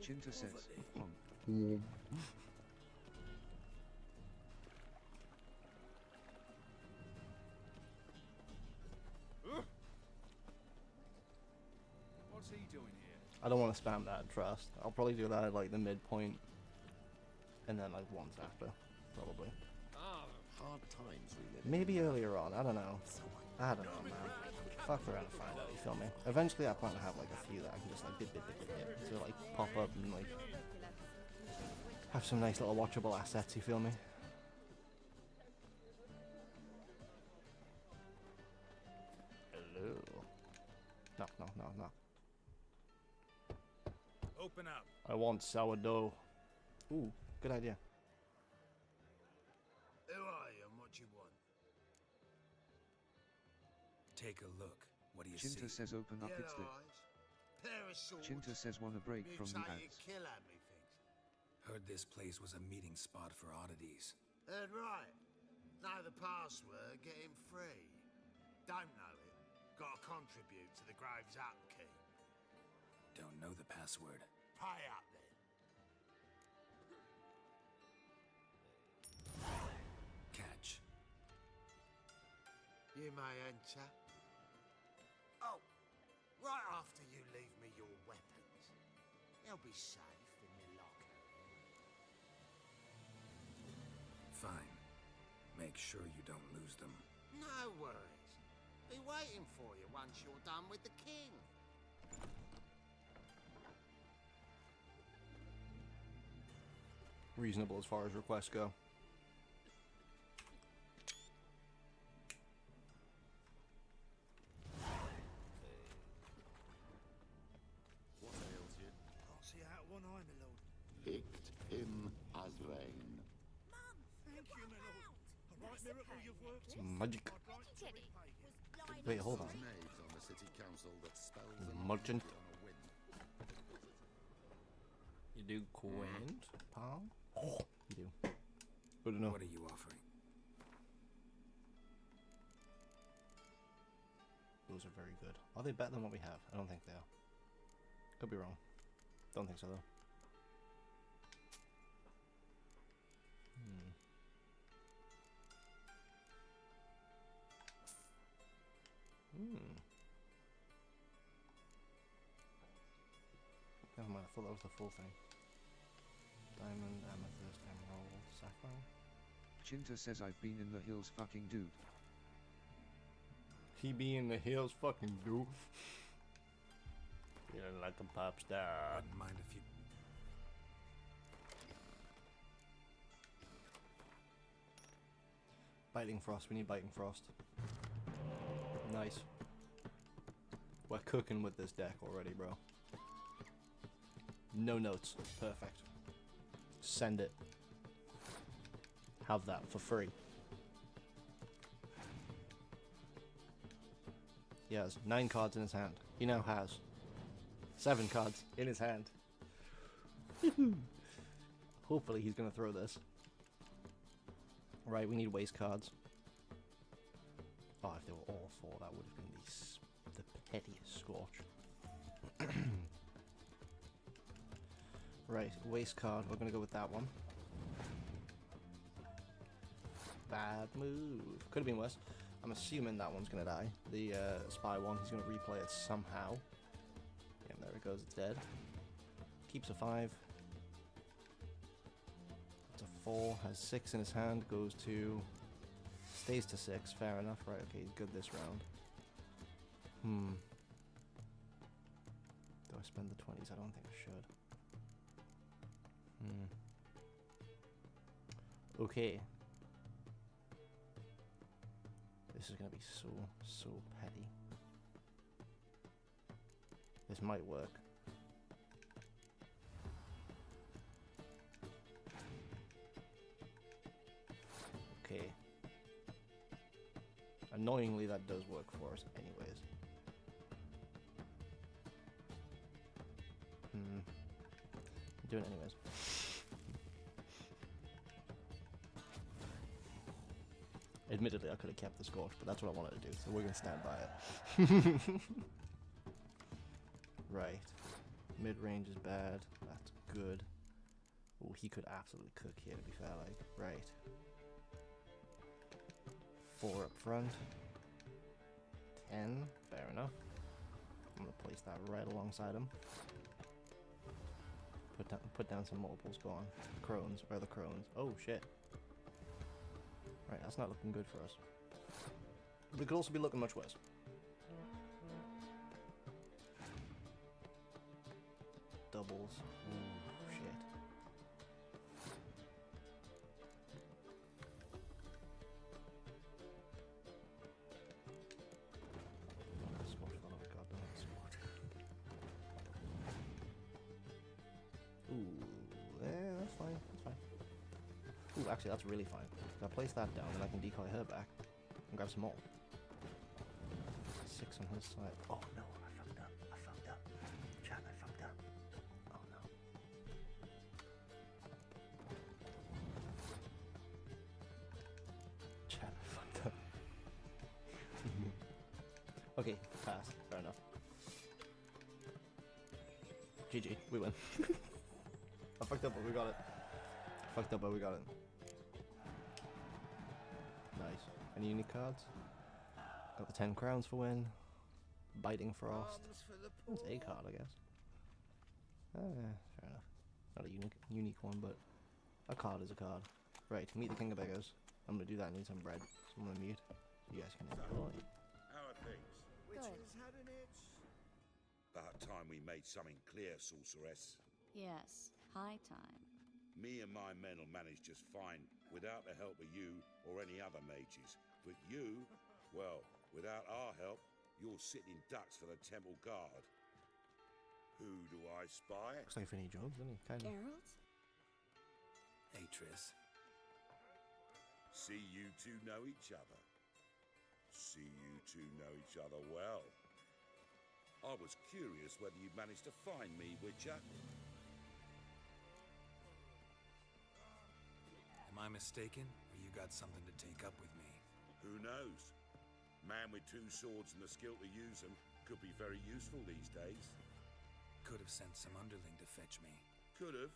Chinta says, honk. What's he doing here? I don't want to spam that, trust. I'll probably do that at like the midpoint. And then like once after. Probably. Hard times we live. Maybe earlier on, I don't know. I don't know, man. Fuck around and find out, you feel me? Eventually I plan to have like a few that I can just like dip to like pop up and like have some nice little watchable assets, you feel me? Hello. No. Open up. I want sourdough. Ooh, good idea. Who are you and what you want? Take a look. What do you Chinta see? says open up Yellow it's the. eyes, pair of swords, Chinta says want a break from the mutated ads. killer methinks. Heard this place was a meeting spot for oddities. Heard right. Know the password, get him free. Don't know it, gotta contribute to the Grave's upkeep. Don't know the password. Pay up then. Catch. You may enter. Oh, right after you leave me your weapons. They'll be safe in the locker. Fine. Make sure you don't lose them. No worries. Be waiting for you once you're done with the king. Reasonable as far as requests go. What ails you? Can't see out one eye, my lord. Picked him as rain. Thank you, my lord. A right miracle you've worked. Magic. I'd like to repay you. Wait, hold on. Knaves on the city council that spells The and merchant. on a whim. You do quaint, pal? Oh, you do. Good enough. What are you offering? Those are very good. Are they better than what we have? I don't think they are. Could be wrong. Don't think so though. Never mind, I thought that was the full thing. Diamond, amethyst, emerald, sapphire. Chinta says I've been in the hills fucking dude. He be in the hills fucking dude. Feeling like a pop star. Wouldn't mind if you... Biting frost, we need biting frost. Nice. We're cooking with this deck already, bro. No notes. Perfect. Send it. Have that for free. He has 9 cards in his hand. He now has 7 cards in his hand. Hopefully he's gonna throw this. Right, we need waste cards. Oh, if they were all 4, that would have been the pettiest scorch. Right, waste card. We're gonna go with that one. Bad move. Could have been worse. I'm assuming that one's gonna die. The spy one, he's gonna replay it somehow. And there it goes, it's dead. Keeps a 5. It's a 4, has 6 in his hand, goes to... Stays to 6, fair enough. Right, okay, he's good this round. Do I spend the 20s? I don't think I should. Okay. This is gonna be so petty. This might work. Okay. Annoyingly, that does work for us anyways. Do it anyways. Admittedly, I could have kept the scorch, but that's what I wanted to do, so we're going to stand by it. Right. Mid-range is bad. That's good. Oh, he could absolutely cook here, to be fair, like. Right. 4 up front. 10. Fair enough. I'm going to place that right alongside him. Put down some multiples. Go on. Crones. Where are the crones? Oh, shit. Right, that's not looking good for us. We could also be looking much worse. Doubles. Ooh, shit. Ooh, that's fine. That's fine. Ooh, actually, that's really fine. If I place that down, then I can decoy her back and grab some more. 6 on his side. Oh no, I fucked up. I fucked up. Chat, I fucked up. Oh no. Chat, I fucked up. Okay, pass. Fair enough. GG, we win. I fucked up, but we got it. Fucked up, but we got it. Nice. Any unique cards? Got the 10 crowns for win. Biting Frost. It's a card, I guess. Fair enough. Not a unique one, but a card is a card. Right, meet the King of Beggars. I'm gonna do that and need some bread. So I'm gonna mute. So you guys can enjoy. How are things? Witches had an itch. About time we made something clear, sorceress. Yes, high time. Me and my men will manage just fine without the help of you or any other mages. But you, well, without our help, you're sitting ducks for the temple guard. Who do I spy? Looks like Vinnie Jones, doesn't he? Kind of. Geralt? Hey, Triss. See you two know each other. See you two know each other well. I was curious whether you'd managed to find me, Witcher. Am I mistaken, or you got something to take up with me? Who knows? Man with 2 swords and the skill to use them could be very useful these days. Could have sent some underling to fetch me. Could have,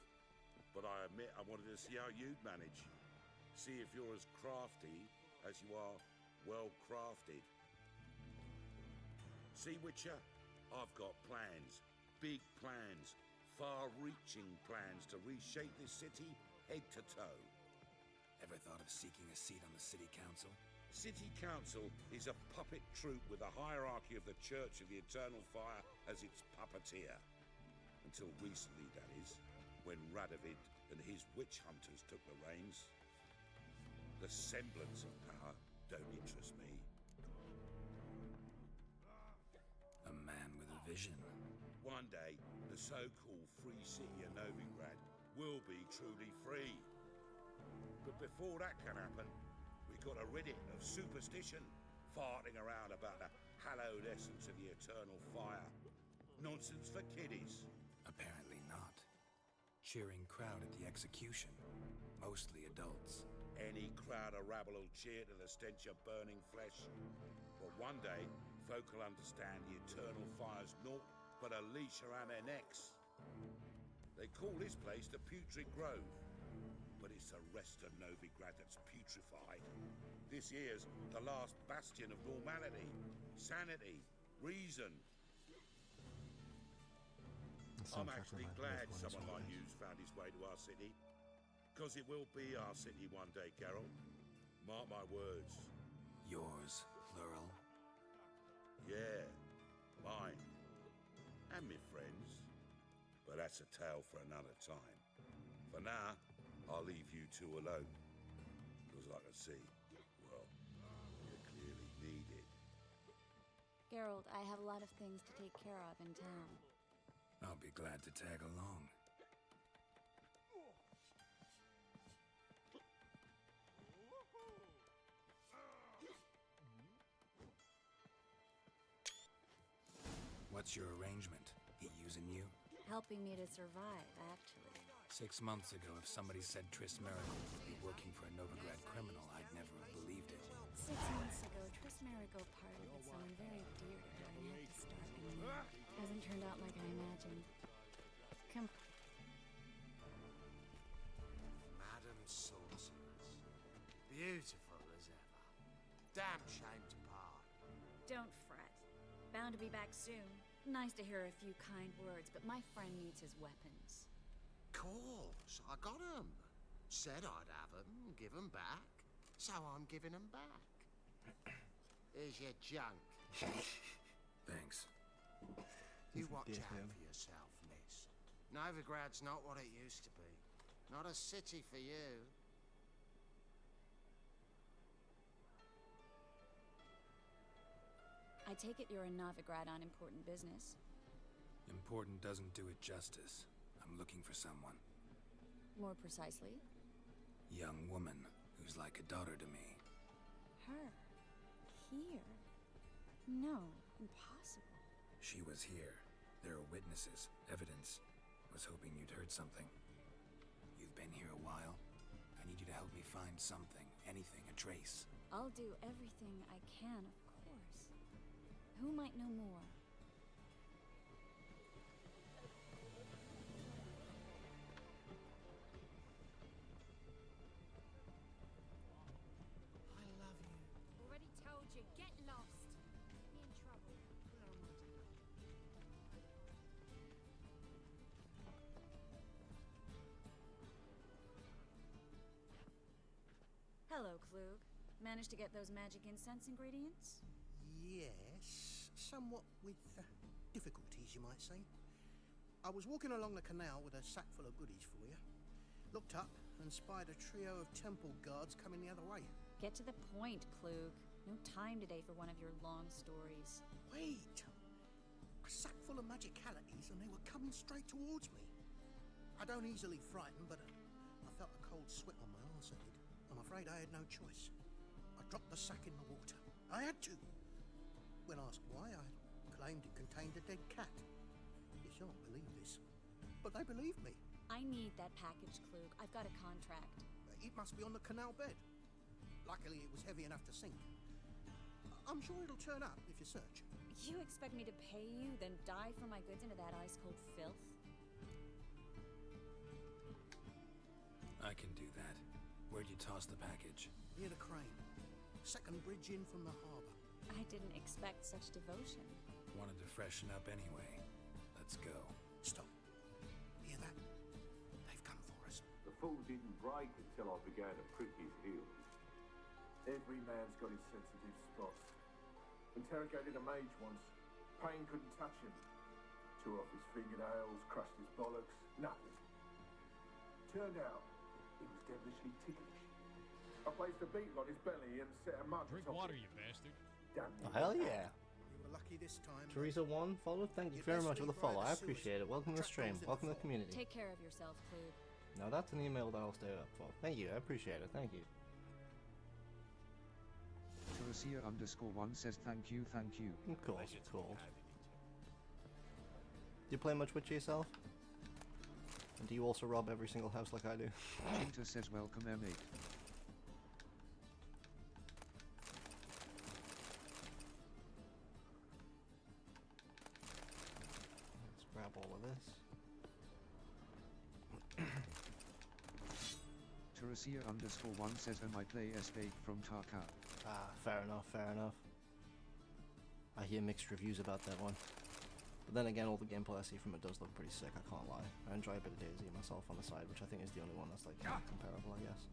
but I admit I wanted to see how you'd manage. See if you're as crafty as you are well crafted. See, Witcher, I've got plans. Big plans. Far-reaching plans to reshape this city head to toe. Ever thought of seeking a seat on the city council? City Council is a puppet troupe with the hierarchy of the Church of the Eternal Fire as its puppeteer. Until recently, that is, when Radovid and his witch hunters took the reins. The semblance of power don't interest me. A man with a vision. One day, the so-called free city of Novigrad will be truly free. But before that can happen, we've got to rid it of superstition, farting around about the hallowed essence of the eternal fire. Nonsense for kiddies. Apparently not. Cheering crowd at the execution. Mostly adults. Any crowd of rabble will cheer to the stench of burning flesh. But one day, folk will understand the eternal fire's naught but a leash around their necks. They call this place the Putrid Grove, but it's the rest of Novigrad that's putrefied. This here's the last bastion of normality, sanity, reason. I'm actually glad someone like you's found his way to our city, because it will be our city one day, Carol. Mark my words. Yours, plural. Yeah, mine. And me friends. But that's a tale for another time. For now, I'll leave you two alone. Because I can see, well, you clearly need it. Geralt, I have a lot of things to take care of in town. I'll be glad to tag along. What's your arrangement? He using you? Helping me to survive, actually. 6 months ago, if somebody said Triss Merigold would be working for a Novigrad criminal, I'd never have believed it. 6 months ago, Triss Merigold parted with someone very dear to her and had to start anew. Hasn't turned out like I imagined. Come. Madam Sorceress. Beautiful as ever. Damn shame to part. Don't fret. Bound to be back soon. Nice to hear a few kind words, but my friend needs his weapons. Course, I got 'em. Said I'd have 'em, give 'em back. So I'm giving 'em back. Here's your junk. Thanks. You watch out for yourself, miss. Novigrad's not what it used to be. Not a city for you. I take it you're in Novigrad on important business. Important doesn't do it justice. I'm looking for someone. More precisely? Young woman who's like a daughter to me. Her? Here? No, impossible. She was here. There are witnesses, evidence. Was hoping you'd heard something. You've been here a while. I need you to help me find something, anything, a trace. I'll do everything I can, of course. Who might know more? I love you. Already told you, get lost. Get me in trouble. Hello, Klug. Managed to get those magic incense ingredients? Yes, somewhat with difficulties, you might say. I was walking along the canal with a sack full of goodies for you. Looked up and spied a trio of temple guards coming the other way. Get to the point, Klug. No time today for one of your long stories. Wait! A sack full of magicalities and they were coming straight towards me. I don't easily frighten, but I felt a cold sweat on my arse, I did. I'm afraid I had no choice. I dropped the sack in the water. I had to. When asked why, I claimed it contained a dead cat. You shan't believe this, but they believed me. I need that package, Klug. I've got a contract. It must be on the canal bed. Luckily, it was heavy enough to sink. I'm sure it'll turn up if you search. You expect me to pay you, then dive for my goods into that ice-cold filth? I can do that. Where'd you toss the package? Near the crane. Second bridge in from the harbour. I didn't expect such devotion. Wanted to freshen up anyway. Let's go. Stop. Hear that? They've come for us. The fool didn't break until I began to prick his heels. Every man's got his sensitive spots. Interrogated a mage once. Pain couldn't touch him. Tore off his fingernails, crushed his bollocks, nothing. Turned out, he was devilishly ticklish. I placed a beetle on his belly and set a mug Drink atop water, it. you bastard. Damn Oh, hell yeah. You were lucky this time. Teresa1 followed. Thank you very much for the follow. I appreciate it. Welcome to the stream. Welcome to the community. Take care of yourself, Klug. Now that's an email that I'll stay up for. Thank you. I appreciate it. Thank you. Torsia_1 says thank you, thank you. Of course, of course. Do you play much Witcher yourself? And do you also rob every single house like I do? Peter says welcome, M8. Let's grab all of this. Tarasia_1 says, I might play Estate from Tarkov. Ah, fair enough, fair enough. I hear mixed reviews about that one. But then again, all the gameplay I see from it does look pretty sick, I can't lie. I enjoy a bit of DayZ myself on the side, which I think is the only one that's like comparable, I guess.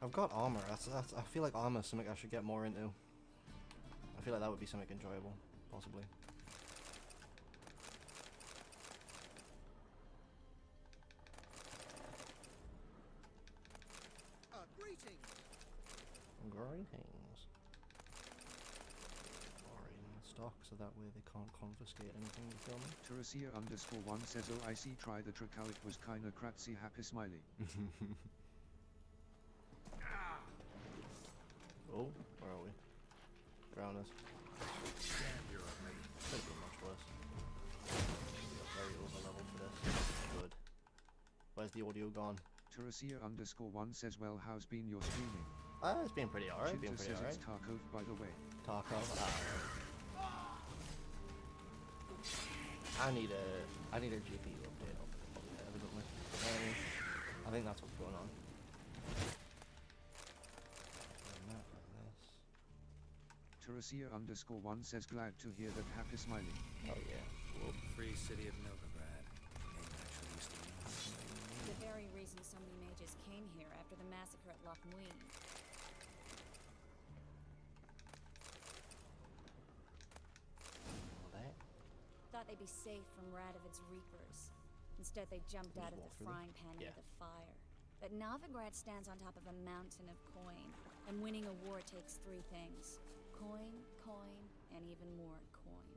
I've got armor. I feel like armor is something I should get more into. I feel like that would be something enjoyable, possibly. Greetings. Greetings. Alright, stock, so that way they can't confiscate anything, you feel me? Tarasia_1 says, oh I see, try the trick, how it was kinda cratsy, happy smiley. Oh, where are we? Around us. Couldn't be much worse. We are very over leveled for this. Good. Where's the audio gone? Tarasia_1 says, well, how's been your streaming? It's been pretty alright, been pretty alright. It's Tarkov, by the way. Tarkov? I need a GPU update, evidently. I think that's what's going on. Tarasia_1 says, glad to hear that, happy smiley. Oh yeah. Whoop. Free city of Novigrad. Name actually used to mean. The very reason so many mages came here after the massacre at Loch Muin. Thought they'd be safe from Radovid's reapers. Instead, they jumped out of the frying pan into the fire. But Novigrad stands on top of a mountain of coin, and winning a war takes three things: coin, coin, and even more coin.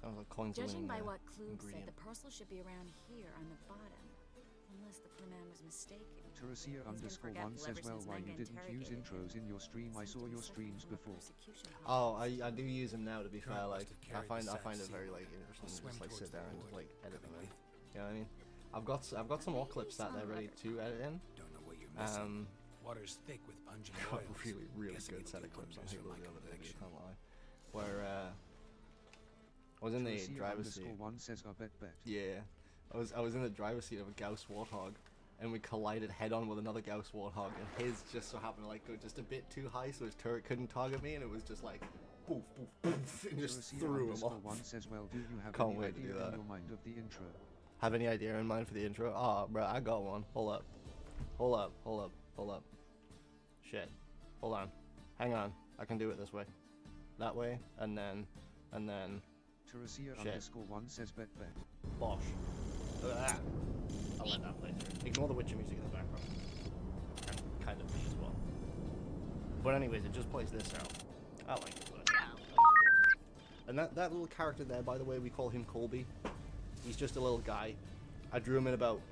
Sounds like coins. Judging by what Klug said, the parcel should be around here on the bottom. Unless the poor man was mistaken. Tarasia_1 says, well, why you didn't use intros in your stream? I saw your streams before. Oh, I do use them now, to be fair. Like, I find it very like interesting to just like sit there and just like edit them in. You know what I mean? I've got some more clips that they're ready to edit in. Don't know what you're missing. Water's thick with pungent Got oils. a really good set of clips on Halo the other day, I can't lie. Where I was in the driver's seat. Says, bet. Yeah, I was in the driver's seat of a Gauss Warthog, and we collided head on with another Gauss Warthog, and his just so happened to like go just a bit too high, so his turret couldn't target me, and it was just like poof, poof, poof, and just threw him off. Says, well, do you have Can't any wait to idea do that. in your mind of the intro? Have any idea in mind for the intro? Ah, bro, I got one. Hold up. Shit. Hold on. Hang on. I can do it this way. That way, and then. Tarasia_1 says, bet. Bosh. Look at that. I'll let that play through. Ignore the Witcher music in the background. And kind of me as well. But anyways, it just plays this out. I like it. And that little character there, by the way, we call him Colby. He's just a little guy. I drew him in about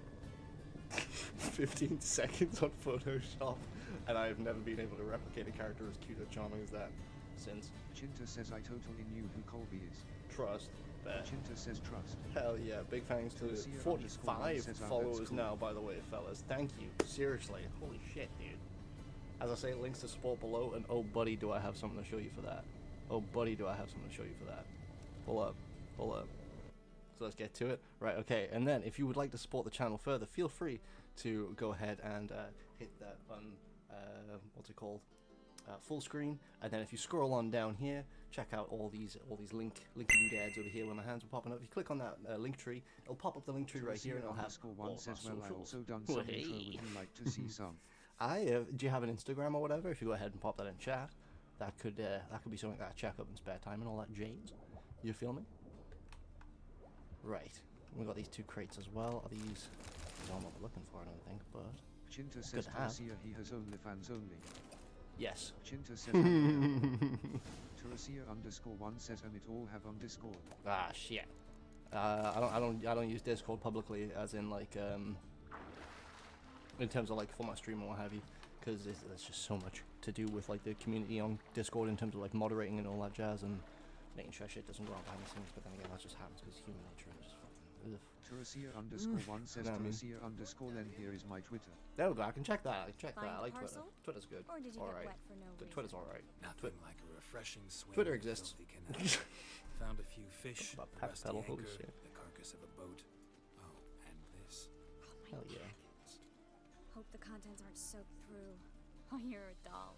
15 seconds on Photoshop, and I have never been able to replicate a character as cute or charming as that since. Chinta says, I totally knew who Colby is. Trust. Bet. Chinta says, trust. Hell yeah, big thanks to 45 followers now, by the way, fellas. Thank you. Seriously. Holy shit, dude. As I say, links to support below, and oh buddy, do I have something to show you for that. Oh buddy, do I have something to show you for that. Pull up. So let's get to it. Right, okay, and then if you would like to support the channel further, feel free to go ahead and hit that button, what's it called? Full screen, and then if you scroll on down here, check out all these linky doodads over here where my hands are popping up. If you click on that Linktree, it'll pop up the Linktree right here, and it'll have all of our says, well, I socials. also done some intro, would you like to see some? Do you have an Instagram or whatever? If you go ahead and pop that in chat, that could be something that I check up in spare time and all that jazz. You feel me? Right. We've got these two crates as well. Are these aren't what we're looking for, I don't think, but Chinta says, Tarasia, he has OnlyFans only. yes. Chinta says, Tarasia_1 says, and it all have on Discord. Ah, shit. I don't use Discord publicly, as in like in terms of like for my stream and what have you, because there's just so much to do with like the community on Discord in terms of like moderating and all that jazz and making sure shit doesn't go on behind the scenes. But then again, that just happens because human nature is just fucking. Ugh. Tarasia_1 says, Tarasia_, then here is my Twitter. There we go. I can check that. I like Twitter. Parcel? Twitter's good. Or did you all get right. wet for no reason? Twitter's all right. Nothing like a refreshing swim. Twitter in exists. filthy canal. Found a few fish, Talk about a pep rusty pedal, anchor, holy shit. the carcass of a boat. Oh, and this. Hell yeah. Hope the contents aren't soaked through. Oh, you're a doll.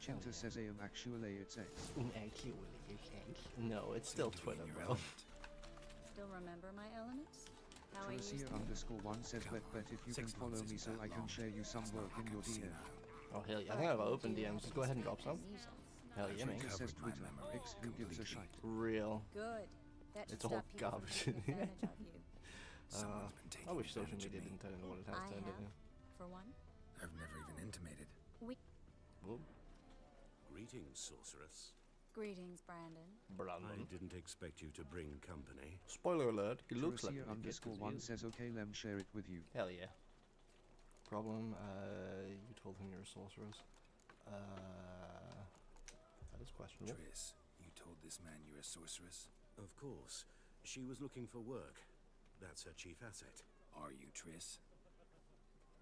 Chinta says actually it's X. Actually, it's X. No, it's still Twitter, bro. Still remember my elements? How I used Tarasia them? _1 says bet if you can follow me so I can share you some work in your DM. Oh, hell yeah. I think I've got open DMs. Just go ahead and drop some. Hell yeah, man. Chinta says Twitter, X who gives a shite. Real. Good. That should It's all stop people from garbage. taking advantage of you. I wish social media didn't turn into what it has turned into. For one. I've never even intimated. Whoa. Greetings, sorceress. Greetings, Brandon. I didn't expect you to bring company. Spoiler alert, he looks like Tarasia _1 says okay, let me share it with you. Hell yeah. Problem, you told him you're a sorceress. That is questionable. Triss, you told this man you're a sorceress? Of course. She was looking for work. That's her chief asset. Are you, Triss?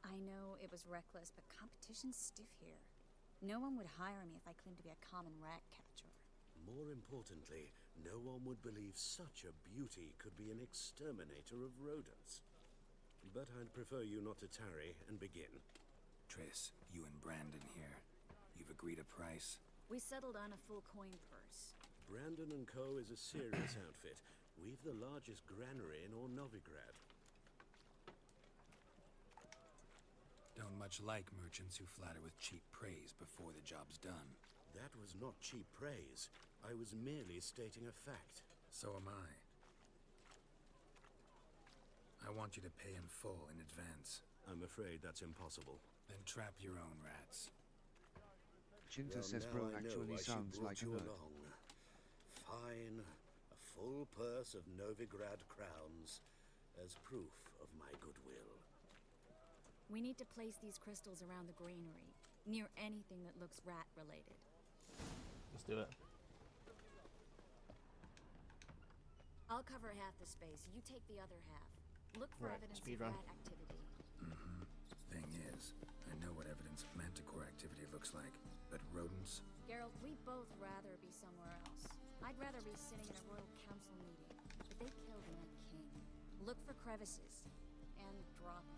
I know it was reckless, but competition's stiff here. No one would hire me if I claimed to be a common rat catcher. More importantly, no one would believe such a beauty could be an exterminator of rodents. But I'd prefer you not to tarry and begin. Triss, you and Brandon here. You've agreed a price? We settled on a full coin purse. Brandon & Co. is a serious outfit. We've the largest granary in all Novigrad. Don't much like merchants who flatter with cheap praise before the job's done. That was not cheap praise. I was merely stating a fact. So am I. I want you to pay in full in advance. I'm afraid that's impossible. Then trap your own rats. Chinta Well, says now bro I know actually why she sounds brought like a you nerd. along. Fine. A full purse of Novigrad crowns as proof of my goodwill. We need to place these crystals around the granary, near anything that looks rat-related. Let's do it. I'll cover half the space, you take the other half. Look for Right, evidence of speedrun. rat activity. Thing is, I know what evidence of manticore activity looks like, but rodents? Geralt, we'd both rather be somewhere else. I'd rather be sitting in a royal council meeting, but they killed the Night King. Look for crevices and droppings.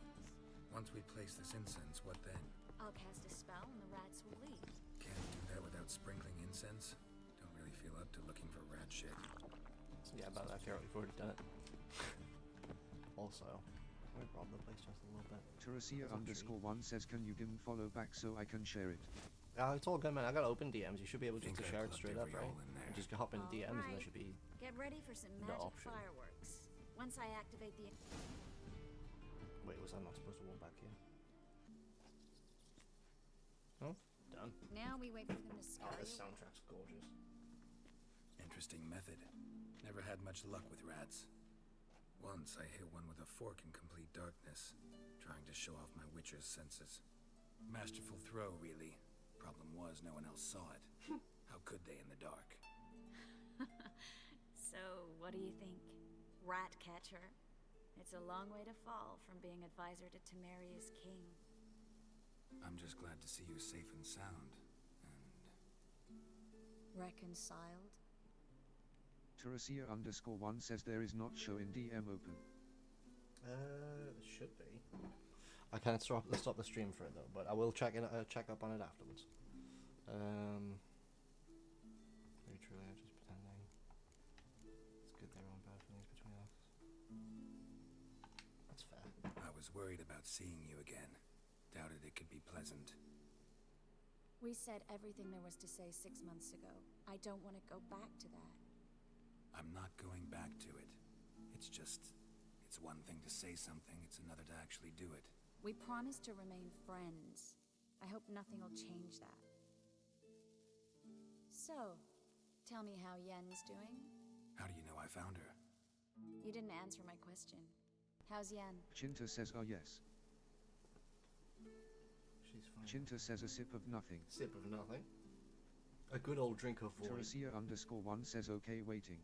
Once we place this incense, what then? I'll cast a spell and the rats will leave. Can't do that without sprinkling incense? Don't really feel up to looking for rat shit. Yeah, about that, Geralt, you've already done it. Also, we rob the place just a little bit. Tarasia _1 says can you dim follow back so I can share it. It's all good, man. I got open DMs. You should be able just to Think I share it plugged straight up, every right? hole in there. And just hop into DMs and there should be... Get ready for some No magic option. fireworks. Once I activate the... Wait, was I not supposed to walk back here? Oh, done. Now we wait for them to scurry. Oh, this soundtrack's gorgeous. Interesting method. Never had much luck with rats. Once I hit one with a fork in complete darkness, trying to show off my witcher's senses. Masterful throw, really. Problem was, no one else saw it. How could they in the dark? So, what do you think? Rat catcher? It's a long way to fall from being advisor to Temeria's king. I'm just glad to see you safe and sound. Reconciled? Tarasia _1 says there is not show in DM open. It should be. I can't stop the stream for it though, but I will check up on it afterwards. Very truly, I'm just pretending. It's good there are bad feelings between us. That's fair. I was worried about seeing you again. Doubted it could be pleasant. We said everything there was to say 6 months ago. I don't want to go back to that. I'm not going back to it. It's one thing to say something, it's another to actually do it. We promised to remain friends. I hope nothing will change that. So, tell me how Yen's doing? How do you know I found her? You didn't answer my question. How's Yen? Chinta says oh yes. She's fine. Chinta says a sip of nothing. Sip of nothing. A good old drink of void. Tarasia _1 says okay waiting.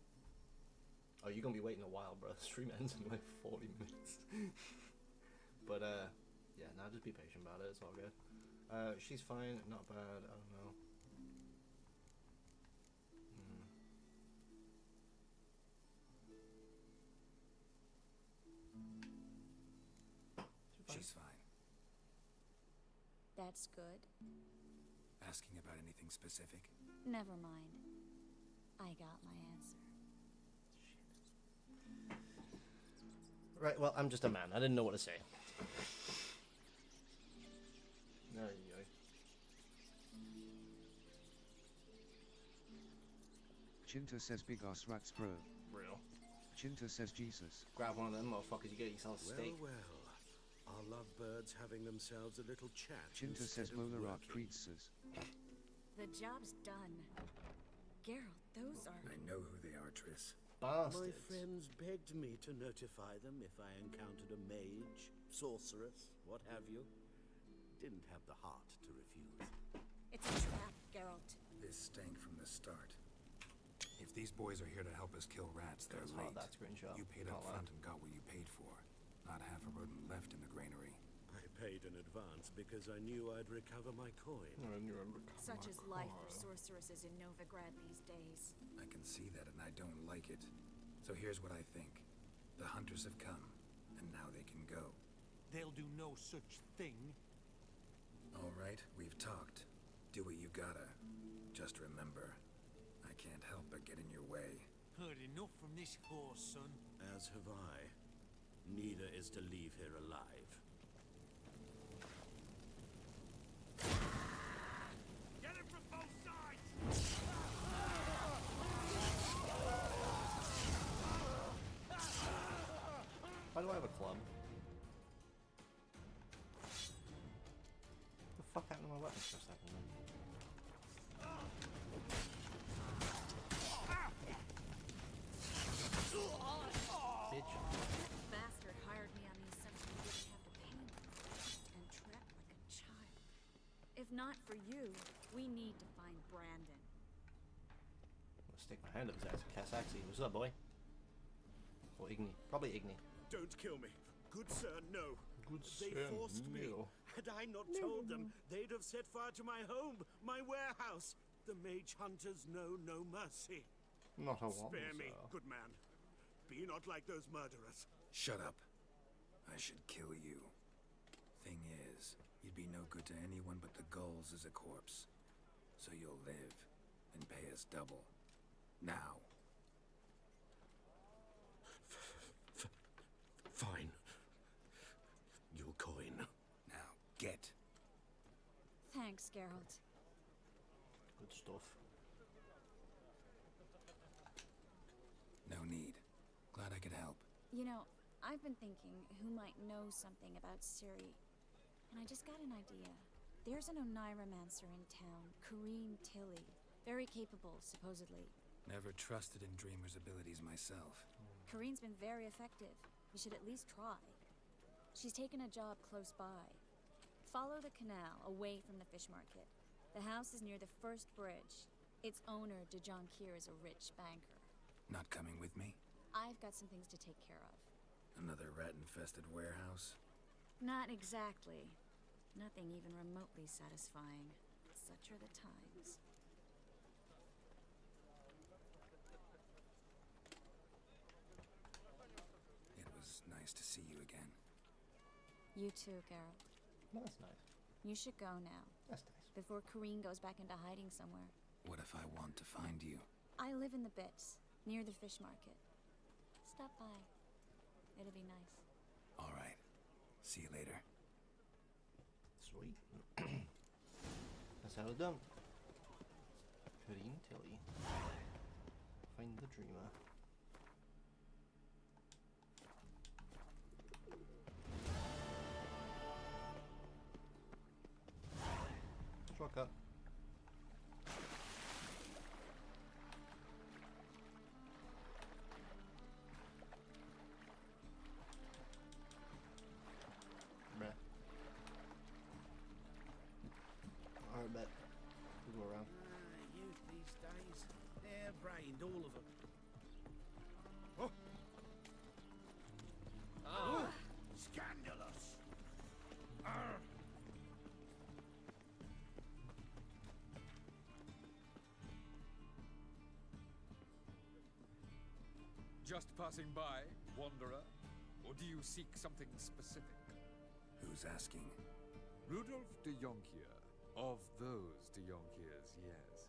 Oh, you're gonna be waiting a while, bro. The stream ends in like 40 minutes. But yeah, now just be patient about it. It's all good. She's fine, not bad. I don't know. She's fine. That's good. Asking about anything specific? Never mind. I got my answer. Right, well, I'm just a man. I didn't know what to say. There you go. Chinta says big ass rats, bro. Real. Chinta says Jesus. Grab one of them motherfuckers, you get yourself a steak. Well, our lovebirds having themselves a little chat. Chinta says Mola Rock Creases. The job's done. Geralt, those are... I know who they are, Triss. Bastards. My friends begged me to notify them if I encountered a mage, sorceress, what have you. Didn't have the heart to refuse. It's a trap, Geralt. This stank from the start. If these boys are here to help us kill rats, they're late. That screenshot. You paid up front and got what you paid for. Not half a rodent left in the granary. I paid in advance because I knew I'd recover my coin. Such is life for sorceresses in Novigrad these days. I can see that and I don't like it. So here's what I think. The hunters have come, and now they can go. They'll do no such thing. All right, we've talked. Do what you gotta. Just remember, I can't help but get in your way. Heard enough from this horse, son. As have I. Neither is to leave here alive. Get him from both sides! Why do I have a club? The fuck happened to my weapons for a second then? Bitch. Bastard hired me on the assumption you didn't have to pay me. And trapped like a child. If not for you, we need to find Brandon. I'm gonna stick my hand up his ass. Cassaxi, what's up, boy? Or Igni. Probably Igni. Don't kill me. Good sir, no. Good They sir, forced me. no. Had I not told them, they'd have set fire to my home, my warehouse. The mage hunters know no mercy. Not a one. Spare me, good man. Be not like those murderers. Shut up. I should kill you. Thing is, you'd be no good to anyone but the gulls as a corpse. So you'll live and pay us double. Now. Fine. Your coin. Now, get. Thanks, Geralt. Good stuff. No need. Glad I could help. You know, I've been thinking who might know something about Ciri. And I just got an idea. There's an Oneiromancer in town, Kareen Tilly. Very capable, supposedly. Never trusted in Dreamer's abilities myself. Kareen's been very effective. You should at least try. She's taken a job close by. Follow the canal, away from the fish market. The house is near the first bridge. Its owner, Dejan Kier, is a rich banker. Not coming with me? I've got some things to take care of. Another rat-infested warehouse? Not exactly. Nothing even remotely satisfying. Such are the times. It was nice to see you again. You too, Geralt. That's nice. You should go now. That's nice. Before Kareen goes back into hiding somewhere. What if I want to find you? I live in the Bits, near the fish market. Stop by. It'll be nice. All right. See you later. Sweet. That's how it's done. Kareen Tilly. Find the dreamer. Truck up. Bruh. Alright, bet. We'll go around. Youth these days, they're brained, all of them. Oh! Ah! Scandalous! Arr! Just passing by, wanderer? Or do you seek something specific? Who's asking? Rudolf de Jonkier. Of those de Jonkiers, yes.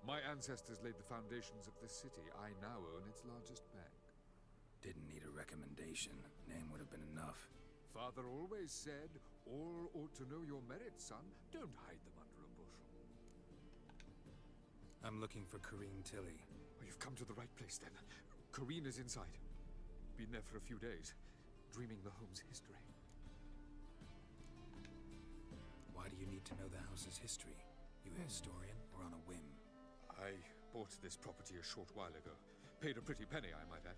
My ancestors laid the foundations of this city. I now own its largest bank. Didn't need a recommendation. Name would have been enough. Father always said, all ought to know your merits, son. Don't hide them under a bushel. I'm looking for Corrine Tilly. Oh, you've come to the right place, then. Corrine is inside. Been there for a few days, dreaming the home's history. Why do you need to know the house's history? You a historian or on a whim? I bought this property a short while ago. Paid a pretty penny, I might add.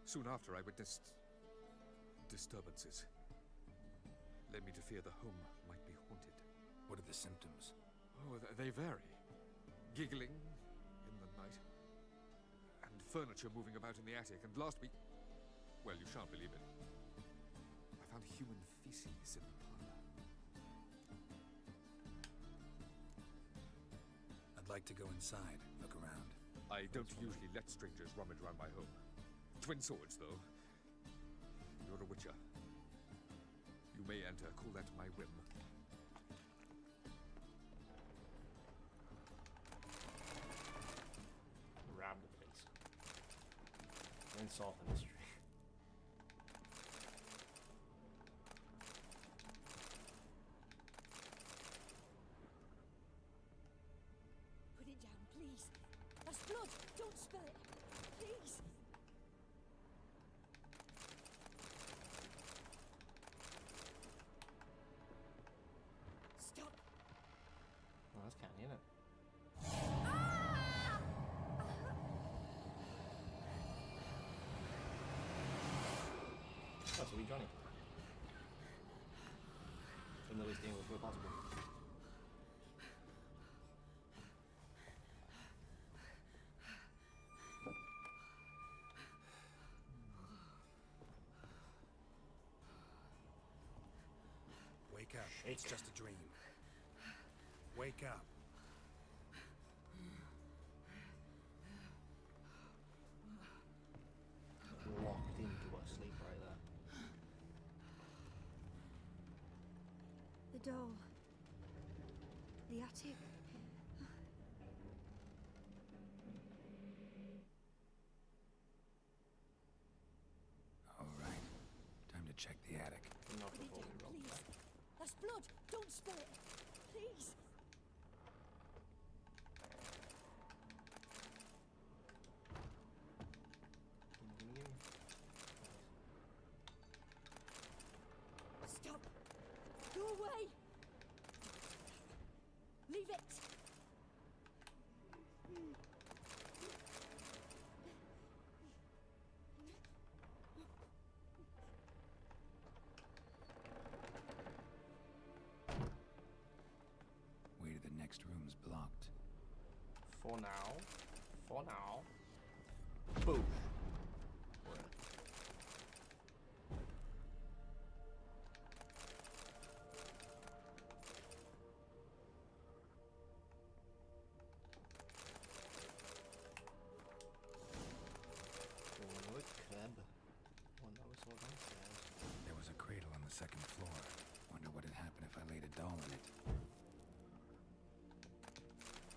Soon after, I witnessed disturbances. Led me to fear the home might be haunted. What are the symptoms? Oh, they vary. Giggling in the night, and furniture moving about in the attic, and last week... Well, you shan't believe it. I found human feces in the parlor. I'd like to go inside, look around. I don't usually let strangers rummage around my home. Twin swords, though. You're a witcher. You may enter, call that my whim. Ram the place. Insult the mystery. Put it down, please. That's blood. Don't spill it. Please. Stop. Oh, that's canny, isn't it? That's a wee Johnny. From the least English way possible. Wake up. It's just a dream. Wake up. Locked into a sleep right there. The doll. The attic. All right. Time to check the attic. Not Put it before down, we roll please. back. That's blood. Don't spill it. Please. Gimme. Stop. Go away. Leave it. Way to the next room's blocked. For now. For now. Boom. We're in. Oh, crab. Oh, that was all downstairs. There was a cradle on the second floor. Wonder what would happen if I laid a doll in it.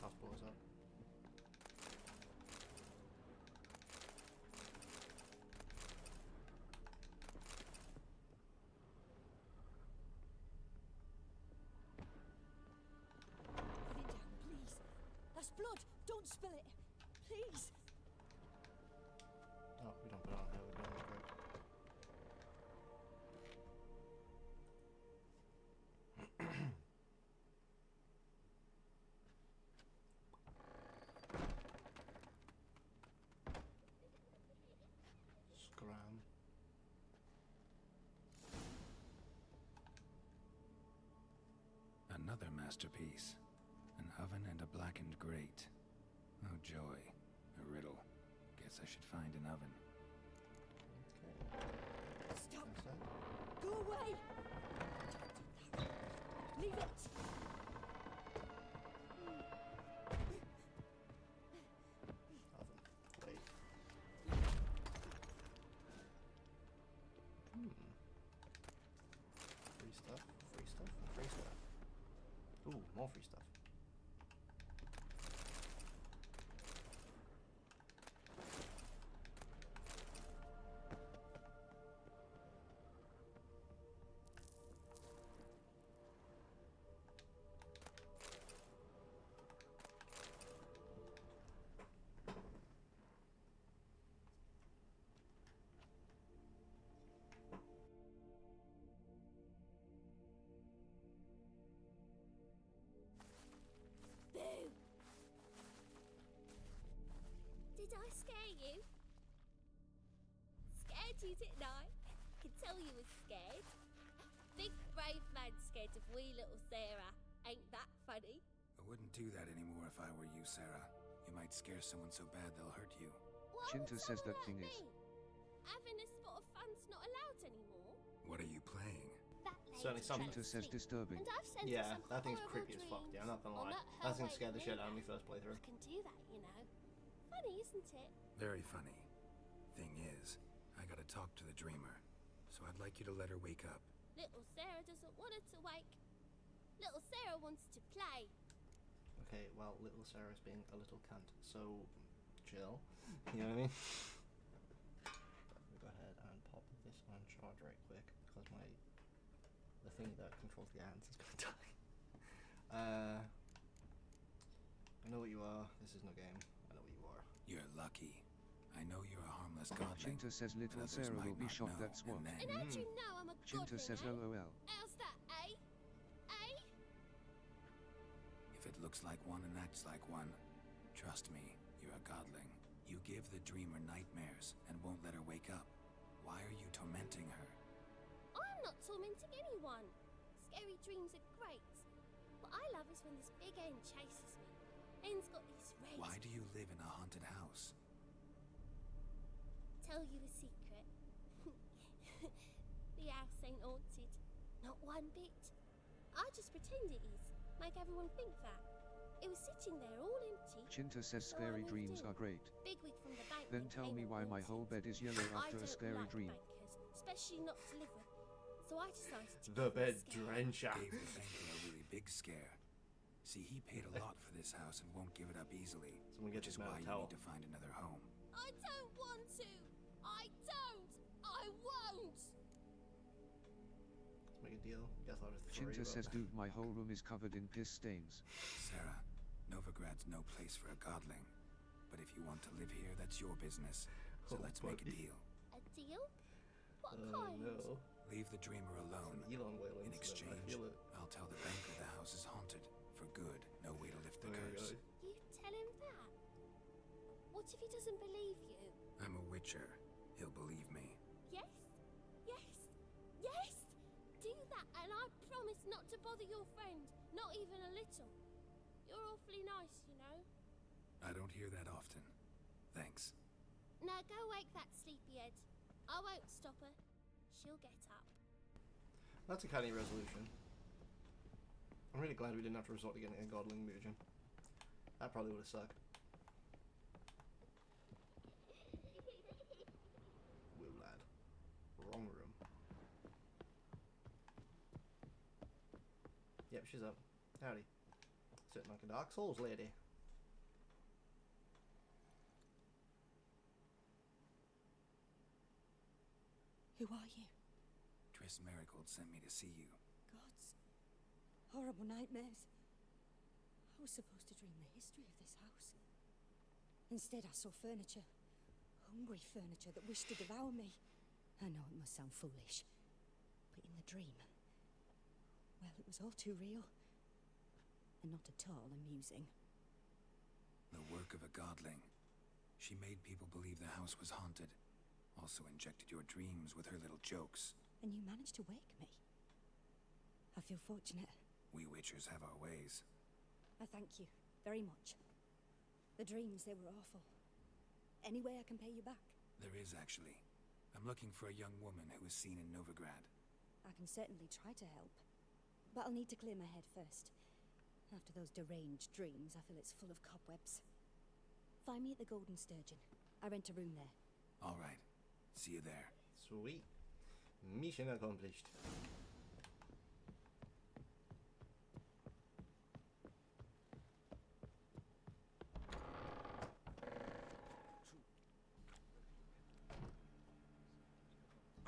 Hospital's up. Put it down, please. That's blood. Don't spill it. Please. Oh, we don't put it on here, we're doing it great. Scram. Another masterpiece. An oven and a blackened grate. Oh joy. A riddle. Guess I should find an oven. Stop. That's it. Go away. Leave it. Oven. Wait. Free stuff, free stuff, free more free stuff. Boo! Did I scare you? Scared you, didn't I? Could tell you was scared. Big brave man scared of wee little Sarah. Ain't that funny? I wouldn't do that anymore if I were you, Sarah. You might scare someone so bad they'll hurt you. Why Shinta would says someone that thing hurt is. me? Having a spot of fun's not allowed anymore. What are you playing? That Certainly something. Shinta says disturbing. And I've sent her Yeah, some that thing's horrible creepy as fuck. dreams. Yeah, I'm not gonna Well, lie. not her That thing way scared the shit out of me either. first playthrough. I can do that, you know. Funny, isn't it? Very funny. Thing is, I gotta talk to the dreamer. So I'd like you to let her wake up. Little Sarah doesn't want her to wake. Little Sarah wants to play. Okay, well, little Sarah's being a little cunt, so chill. You know what I mean? Let me go ahead and pop this on charge right quick because the thing that controls the ants is gonna die. I know what you are. This is no game. I know what you are. You're lucky. I know you're a harmless godling. Shinta says little but others Sarah might will be not shocked, know, that's what. and then- And how'd you know I'm a Shinta godling, says eh? LOL. How's that, eh? Eh? If it looks like one and acts like one, trust me, you're a godling. You give the dreamer nightmares and won't let her wake up. Why are you tormenting her? I'm not tormenting anyone. Scary dreams are great. What I love is when this big end chases me. End's got these red... Why do you live in a haunted house? Tell you a secret. The house ain't haunted. Not one bit. I just pretend it is. Make everyone think that. It was sitting there all empty. Shinta says So I scary moved dreams in. are great. Bigwig from the bank Then tell me why my whole bed is yellow after a scary dream. Bankers, especially not to live with. So I decided to The give bed them a scare. drencher. Gave the banker a really big scare. See, he paid a lot for this house and won't give it up easily. Someone get Which this is man why a you towel. need to find another home. I don't want to. I don't. I won't. Let's make a deal. Guess I'll just Shinta says dude, my whole room is covered in piss stains. Sarah, Novigrad's no place for a godling. But if you want to live here, that's your business. So Oh, let's make a buddy. deal. A deal? What Oh kind? no. Leave the dreamer alone. Elon whale In incident, I exchange, feel it. I'll tell the banker the house is haunted. For good. No way to lift the curse. You tell him that? What if he doesn't believe you? I'm a witcher. He'll believe me. Yes? Yes? Yes? Do that and I promise not to bother your friend. Not even a little. You're awfully nice, you know. I don't hear that often. Thanks. Now go wake that sleepyhead. I won't stop her. She'll get up. That's a canny resolution. I'm really glad we didn't have to resort to getting a godling Mugen. That probably would have sucked. Woo lad. Wrong room. Yep, she's up. Howdy. Sitting like a Dark Souls lady. Who are you? Triss Marigold sent me to see you. Gods. Horrible nightmares. I was supposed to dream the history of this house. Instead, I saw furniture. Hungry furniture that wished to devour me. I know it must sound foolish, but in the dream, well, it was all too real. And not at all amusing. The work of a godling. She made people believe the house was haunted. Also injected your dreams with her little jokes. And you managed to wake me. I feel fortunate. We witchers have our ways. I thank you very much. The dreams, they were awful. Any way I can pay you back? There is, actually. I'm looking for a young woman who was seen in Novigrad. I can certainly try to help. But I'll need to clear my head first. After those deranged dreams, I feel it's full of cobwebs. Find me at the Golden Sturgeon. I rent a room there. All right. See you there. Sweet. Mission accomplished.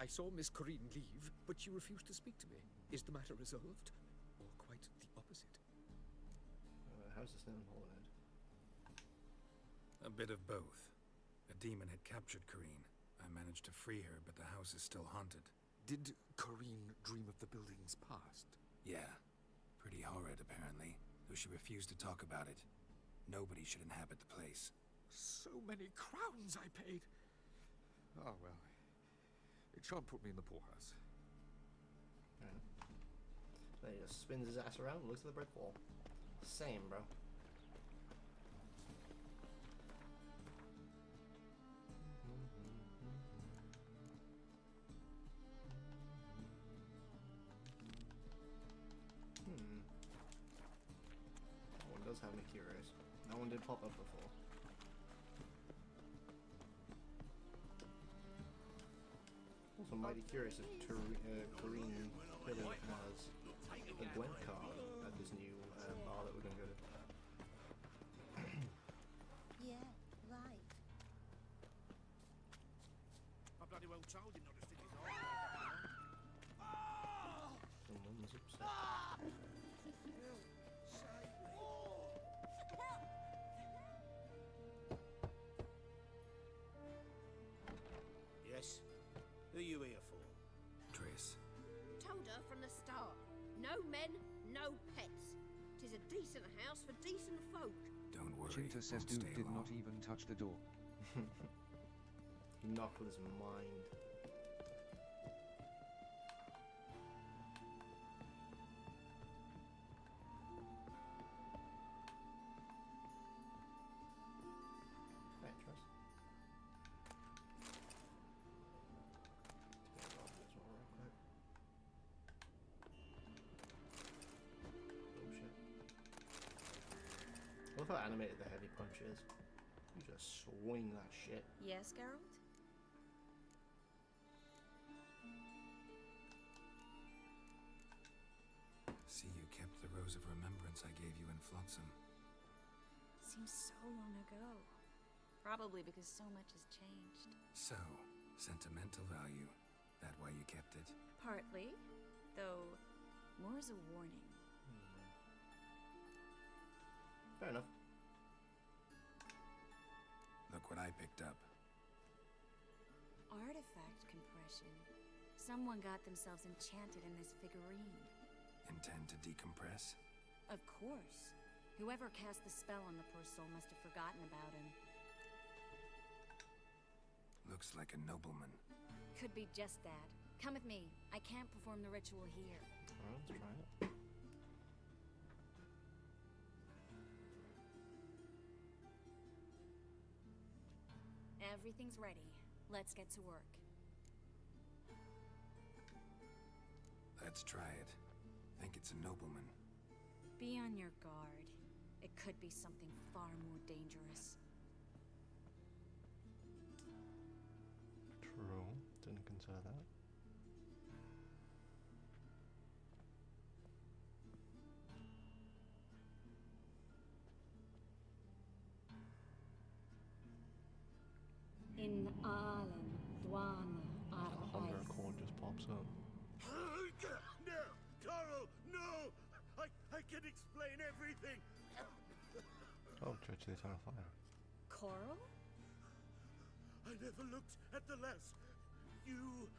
I saw Miss Corrine leave, but she refused to speak to me. Is the matter resolved? Or quite the opposite? How's this in Holland? A bit of both. A demon had captured Corrine. I managed to free her, but the house is still haunted. Did Corrine dream of the building's past? Yeah. Pretty horrid, apparently, though she refused to talk about it. Nobody should inhabit the place. So many crowns I paid. Oh, well. It shan't put me in the poorhouse. Then he just spins his ass around and looks at the brick wall. Same, bro. That one does have me curious. That one did pop up before. Also mighty curious if Corrine Pillar has a Gwent card at this new bar that we're going to go to. Yeah, right. I bloody well told him not to stick his Someone's upset. Yes? Who are you here for? Trace. Told her from the start. No men, no pets. 'Tis a decent house for decent folk. Don't worry. Chinta says dude did not even touch the door. He knocked with his mind. Right, Trust. I love how animated the heavy punch is. You just swing that shit. Yes, Geralt? See, you kept the rose of remembrance I gave you in Flotsam. Seems so long ago. Probably because so much has changed. So, sentimental value. That why you kept it? Partly, though more as a warning. Fair enough. Look what I picked up. Artifact compression. Someone got themselves enchanted in this figurine. Intend to decompress? Of course. Whoever cast the spell on the poor soul must have forgotten about him. Looks like a nobleman. Could be just that. Come with me. I can't perform the ritual here. Alright, let's try it. Everything's ready. Let's get to work. Let's try it. Think it's a nobleman. Be on your guard. It could be something far more dangerous. True. Didn't consider that. In Aalen, Dwana, Hunger chord just pops up. No! Coral, no! I can explain everything! Oh, Church of the Eternal Fire. Coral? I never looked at the lass. You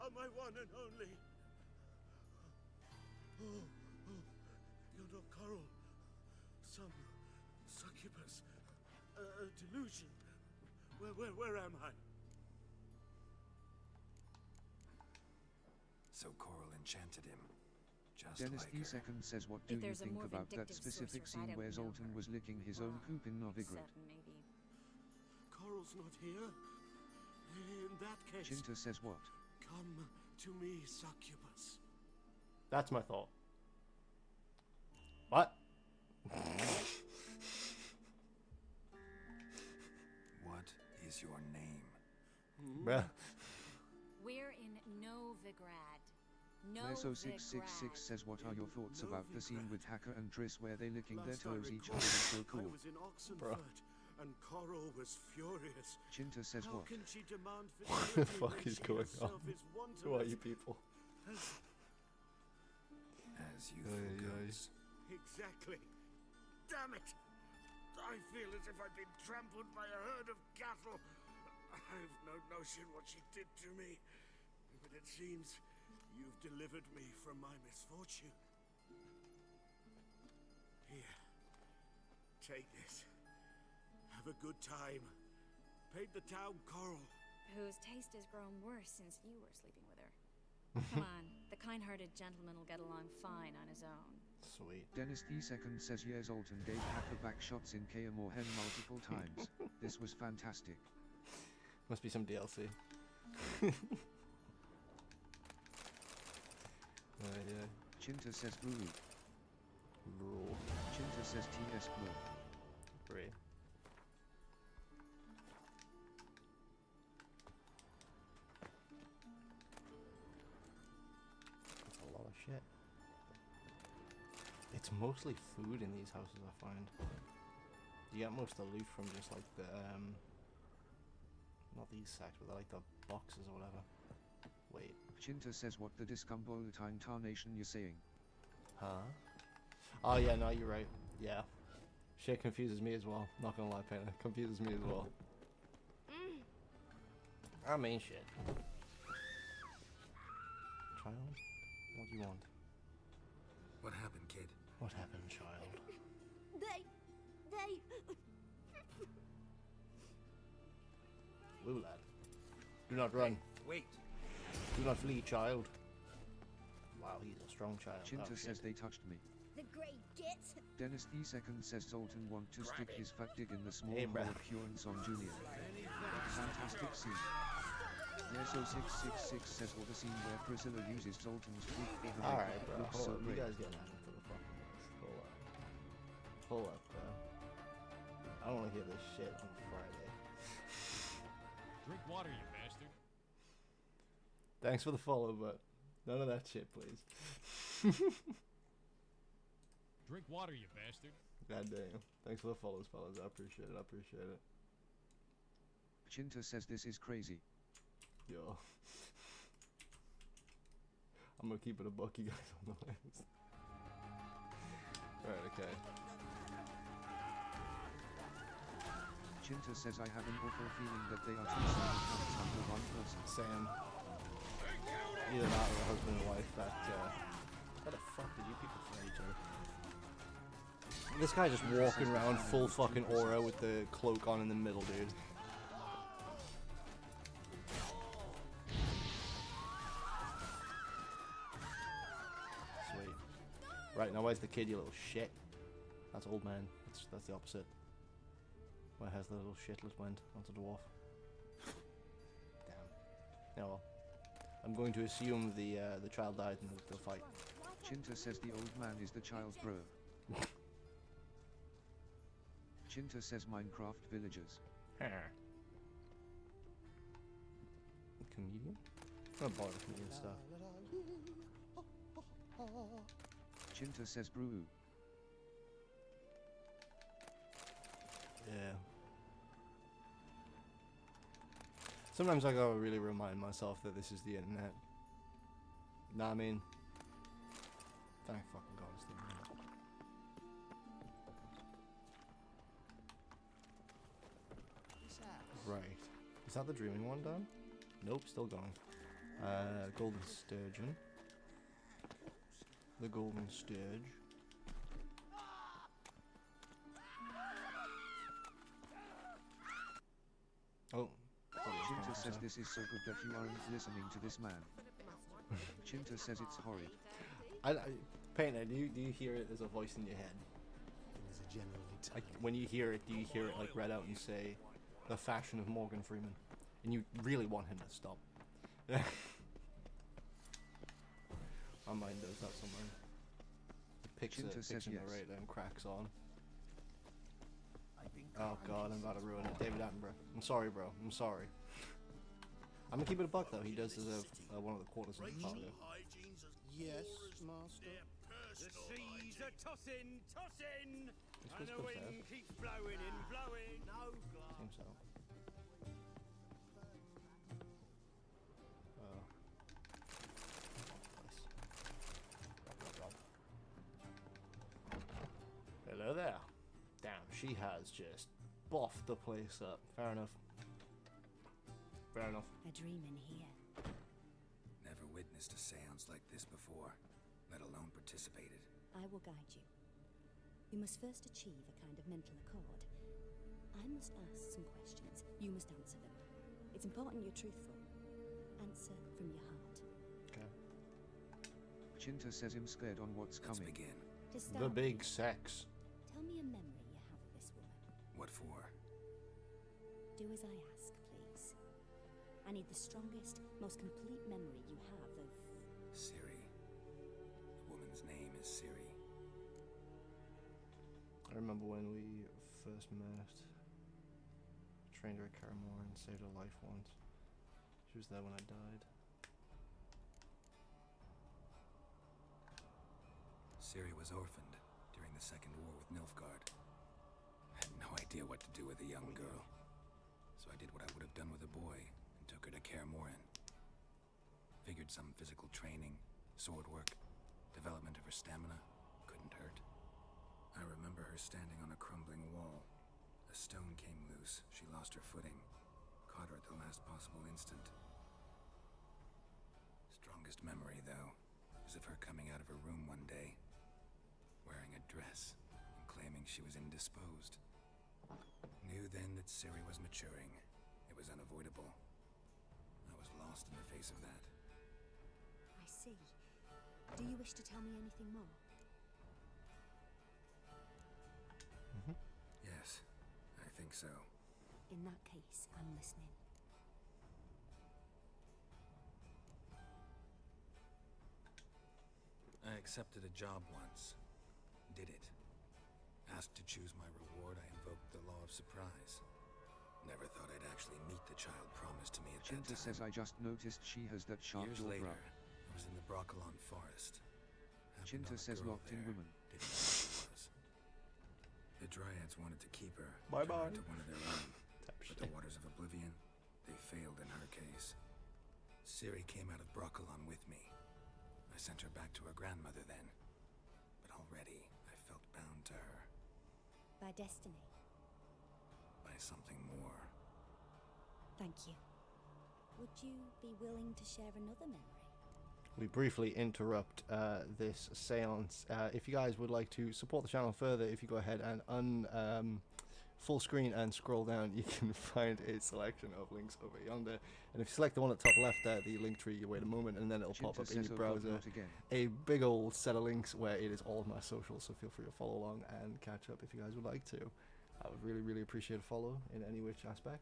are my one and only. Oh, you're not Coral. Some succubus. A delusion. Where am I? So Coral enchanted him. Just Dennis like E. her. Second says, what do you there's a think more about that vindictive specific sorceress, I scene don't where know Zoltan her. was licking his own poop in Novigrad? 7, maybe. Coral's not here. In that case, Chinta says what? come to me, succubus. That's my thought. What? What is your name? Bruh. We're in Novigrad. Meso666 says, what are your thoughts about the scene with Hacker and Triss where they licking their toes each other is so cool? I was in Oxenfurt and Coral was furious. Chinta says How what? can she demand What the fidelity fuck when is she going herself on? is wanton Who are you people? As youthful goes. Exactly. Damn it! I feel as if I've been trampled by a herd of cattle. I've no notion what she did to me, but it seems you've delivered me from my misfortune. Here, take this. Have a good time. Paint the town Coral. Whose taste has grown worse since you were sleeping with her. Come on, the kind-hearted gentleman will get along fine on his own. Sweet. Dennis II says yes, Alton gave back shots in KM or Hen multiple times. This was fantastic. Must be some DLC. Yeah. Chinta says Ruru. Rule. Chinta says TS Blue. Great. That's a lot of shit. It's mostly food in these houses, I find. You get most of the loot from just like the not these sacks, but like the boxes or whatever. Wait. Chinta says what the discombobultine tarnation you're saying. Huh? Oh yeah, no, you're right. Yeah. Shit confuses me as well. Not gonna lie, Pena. Confuses me as well. I mean shit. Child? What do you want? What happened, kid? What happened, child? They... Woo, lad. Do not run. Wait. Do not flee, child. Wow, he's a strong child. Chinta says they touched me. The grey git. Dennis II says Zoltan want to stick his fat dig in the small Hey, hole bruh. of Kjuranson Jr. Fantastic scene. Yeso 666 says what a scene where Priscilla uses Zoltan's fruit for her Alright, makeup bro. looks Hold so up. You great. guys getting at it for the fucking list. Hold up. Hold up, bro. I don't want to hear this shit on Friday. Drink water, you bastard. Thanks for the follow, but none of that shit, please. Drink water, you bastard. God damn. Thanks for the follows, fellas. I appreciate it. I appreciate it. Chinta says this is crazy. Yo. I'm gonna keep it a buck, you guys on the list. Right, okay. Chinta says I have an awful feeling that they are two single counts under one person. Sam. Either that or a husband and wife that, how the fuck did you people find each other? This guy just walking around full fucking aura with the cloak on in the middle, dude. Sweet. Right, now where's the kid, you little shit? That's old man. That's the opposite. Where has the little shitless went? Onto the dwarf. Damn. Oh well. I'm going to assume the child died in the fight. Chinta says the old man is the child's bro. Chinta says Minecraft villagers. Comedian? I'm not bothered with comedian stuff. Chinta says brew. Yeah. Sometimes I gotta really remind myself that this is the internet. Nah, I mean, thank fucking God it's the internet. Right. Is that the dreaming one done? Nope, still going. Golden Sturgeon. The Golden Sturge. Oh. Chinta says this is so good that you aren't listening to this man. Chinta says it's horrid. Painter, do you hear it as a voice in your head? Things are generally Like, when you hear it, do you hear it like read out and say, the fashion of Morgan Freeman? And you really want him to stop. My mind does that somewhere. Picks Chinta it, says picks in yes. the right and cracks on. Oh god, I'm about to ruin it. David Attenborough. I'm sorry, bro. I'm sorry. I'm gonna keep it a buck though. He does deserve one of the quarters in the part. Yes, master. The seas are tossing, tossing! This And goes the upstairs. wind keeps blowing and blowing. No glass. Seems so. Oh. Nice. Rob. Hello there. Damn, she has just boffed the place up. Fair enough. Fair enough. A dream in here. Never witnessed a seance like this before, let alone participated. I will guide you. You must first achieve a kind of mental accord. I must ask some questions. You must answer them. It's important you're truthful. Answer from your heart. Okay. Chinta says I'm scared on what's Let's coming. begin. To start The big with, sex. tell me a memory you have of this woman. What for? Do as I ask, please. I need the strongest, most complete memory you have of... Ciri. The woman's name is Ciri. I remember when we first met. Trained her at Caramore and saved her life once. She was there when I died. Ciri was orphaned during the Second War with Nilfgaard. I had no idea what to do with a young girl. So I did what I would have done with a boy and took her to Kaer Morhen. Figured some physical training, sword work, development of her stamina couldn't hurt. I remember her standing on a crumbling wall. A stone came loose, she lost her footing, caught her at the last possible instant. Strongest memory, though, is of her coming out of her room one day, wearing a dress and claiming she was indisposed. Knew then that Ciri was maturing. It was unavoidable. I was lost in the face of that. I see. Do you wish to tell me anything more? Yes, I think so. In that case, I'm listening. I accepted a job once. Did it. Asked to choose my reward, I invoked the law of surprise. Never thought I'd actually meet the child promised to me at that Chinta time. says I just noticed she has that sharp Years jaw later, brow. I was in the Broccolon forest. Happened Chinta on a says girl locked in there. women. Didn't know who she was. The Dryads wanted to keep her. Bye-bye. Turn her into one of their own. But the waters of oblivion, they failed in her case. Ciri came out of Broccolon with me. I sent her back to her grandmother then. But already, I felt bound to her. By destiny. By something more. Thank you. Would you be willing to share another memory? We briefly interrupt this seance. If you guys would like to support the channel further, if you go ahead and full screen and scroll down, you can find a selection of links over yonder. And if you select the one at the top left there, the Linktree, you wait a moment and then it'll pop up in your browser. A big old set of links where it is all of my socials, so feel free to follow along and catch up if you guys would like to. I would really, really appreciate a follow in any which aspect.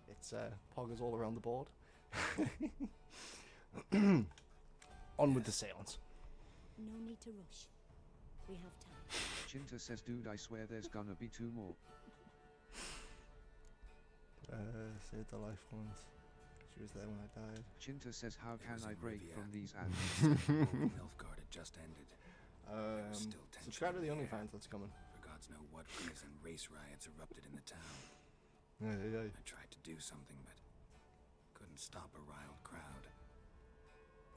It's poggers all around the board. On with the seance. No need to rush. We have time. Chinta says, dude, I swear there's gonna be 2 more. Saved the life once. She was there when I died. Chinta says, how can I break from these The ads? Nilfgaard had just ended. Subscribe to the OnlyFans that's coming. For gods know what reason, race riots erupted in the town. I tried to do something, but couldn't stop a riled crowd.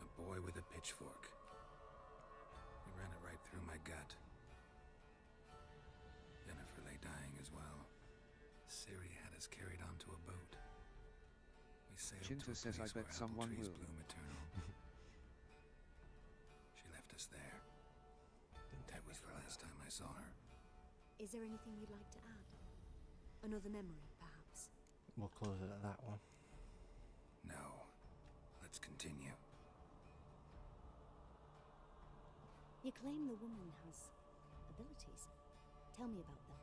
A boy with a pitchfork. He ran it right through my gut. Jennifer lay dying as well. Ciri had us carried onto a boat. We sailed Chinta to a says, I place bet where someone apple trees will. bloom eternal. She left us there. That was the last time I saw her. Is there anything you'd like to add? Another memory, perhaps? We'll close it at that one. No. Let's continue. You claim the woman has abilities. Tell me about them.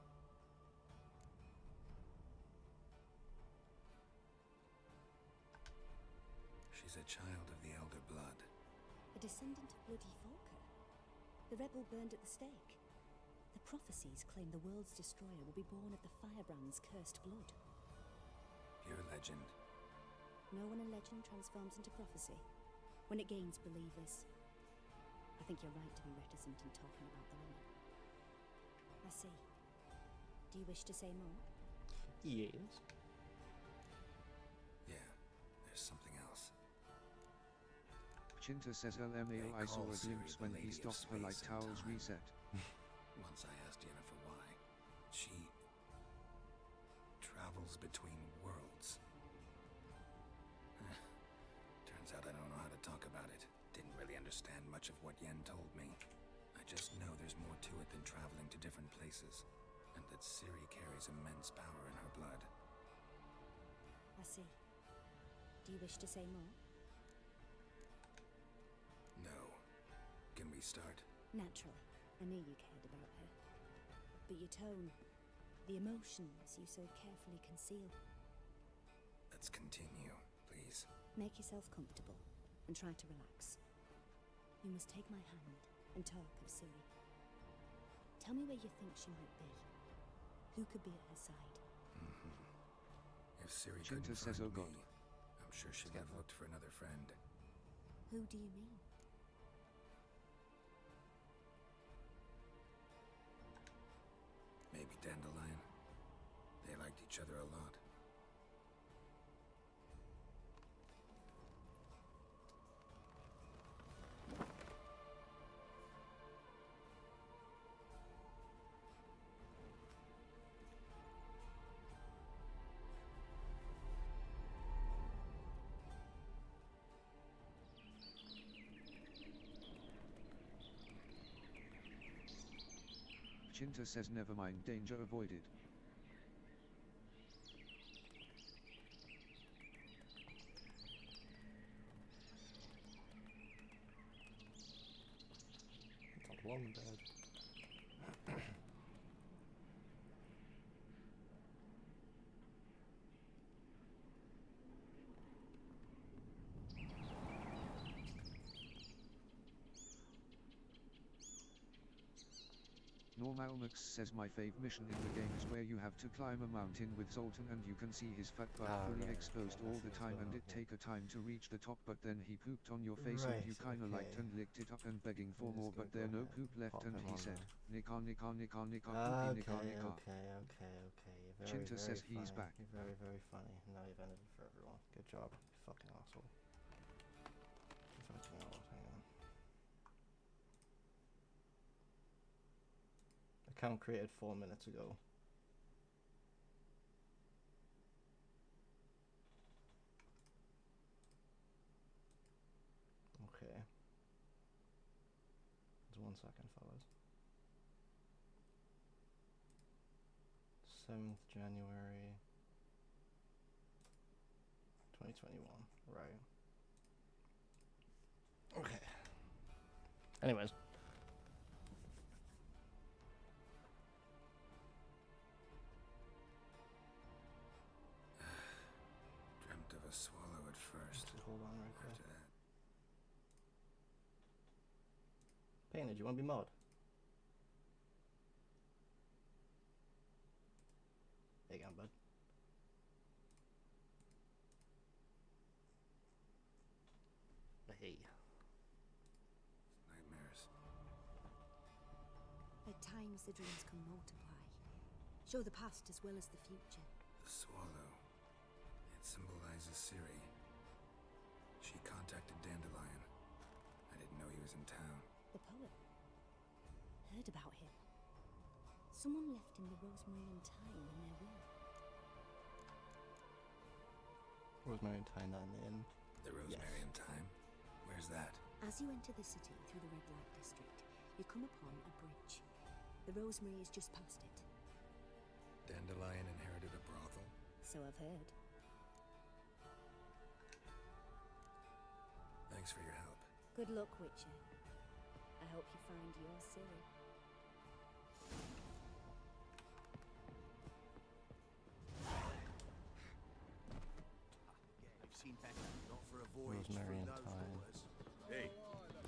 She's a child of the Elder Blood. A descendant of Bloody Falker. The rebel burned at the stake. The prophecies claim the world's destroyer will be born of the firebrand's cursed blood. Pure legend. No one in legend transforms into prophecy. When it gains believers. I think you're right to be reticent in talking about the woman. I see. Do you wish to say more? Yes. Yeah, there's something else. Chinta says LMAO I saw a glimpse when he stopped her light towers reset. Once I asked Yennefer why. She travels between worlds. Turns out I don't know how to talk about it. Didn't really understand much of what Yen told me. I just know there's more to it than traveling to different places, and that Ciri carries immense power in her blood. I see. Do you wish to say more? No. Can we start? Naturally. I knew you cared about her. But your tone, the emotions you so carefully conceal. Let's continue, please. Make yourself comfortable and try to relax. You must take my hand and talk of Ciri. Tell me where you think she might be. Who could be at her side? If Ciri Chinta couldn't says, find "Oh God." me, I'm sure she'd have looked for another friend. Who do you mean? Maybe Dandelion. They liked each other a lot. Chinta says never mind, danger avoided. It's a long bed. Normalmax says my fave mission in the game is where you have to climb a mountain with Zoltan and you can see his fat butt fully exposed all the time and it take a time to reach the top, but then he pooped on your face and you kinda liked and licked it up and begging for more, but there no poop left and he said, Nika nika nika nika poopy nika nika. Okay. Chinta says he's funny. back. You're very, very funny. Now you've ended it for everyone. Good job, you fucking asshole. In fact, you know what, hang on. Account created 4 minutes ago. Okay. Just 1 second, fellas. 7th January 2021. Right. Okay. Anyways. Dreamt of a swallow at first. Just hold on right there. After that, Painted, you want to be mod? There you go, bud. Hey. nightmares. At times the dreams can multiply. Show the past as well as the future. The swallow. It symbolizes Ciri. She contacted Dandelion. I didn't know he was in town. The poet. Heard about him. Someone left him the rosemary and thyme in their will. Rosemary and Thyme, not in the inn. The Rosemary and Thyme? Where's that? As you enter the city through the red light district, you come upon a bridge. The rosemary is just past it. Dandelion inherited a brothel? So I've heard. Thanks for your help. Good luck, Witcher. I hope you find your Ciri. I've seen better, not for a voyage Rosemary through and those Thyme. waters. Hey,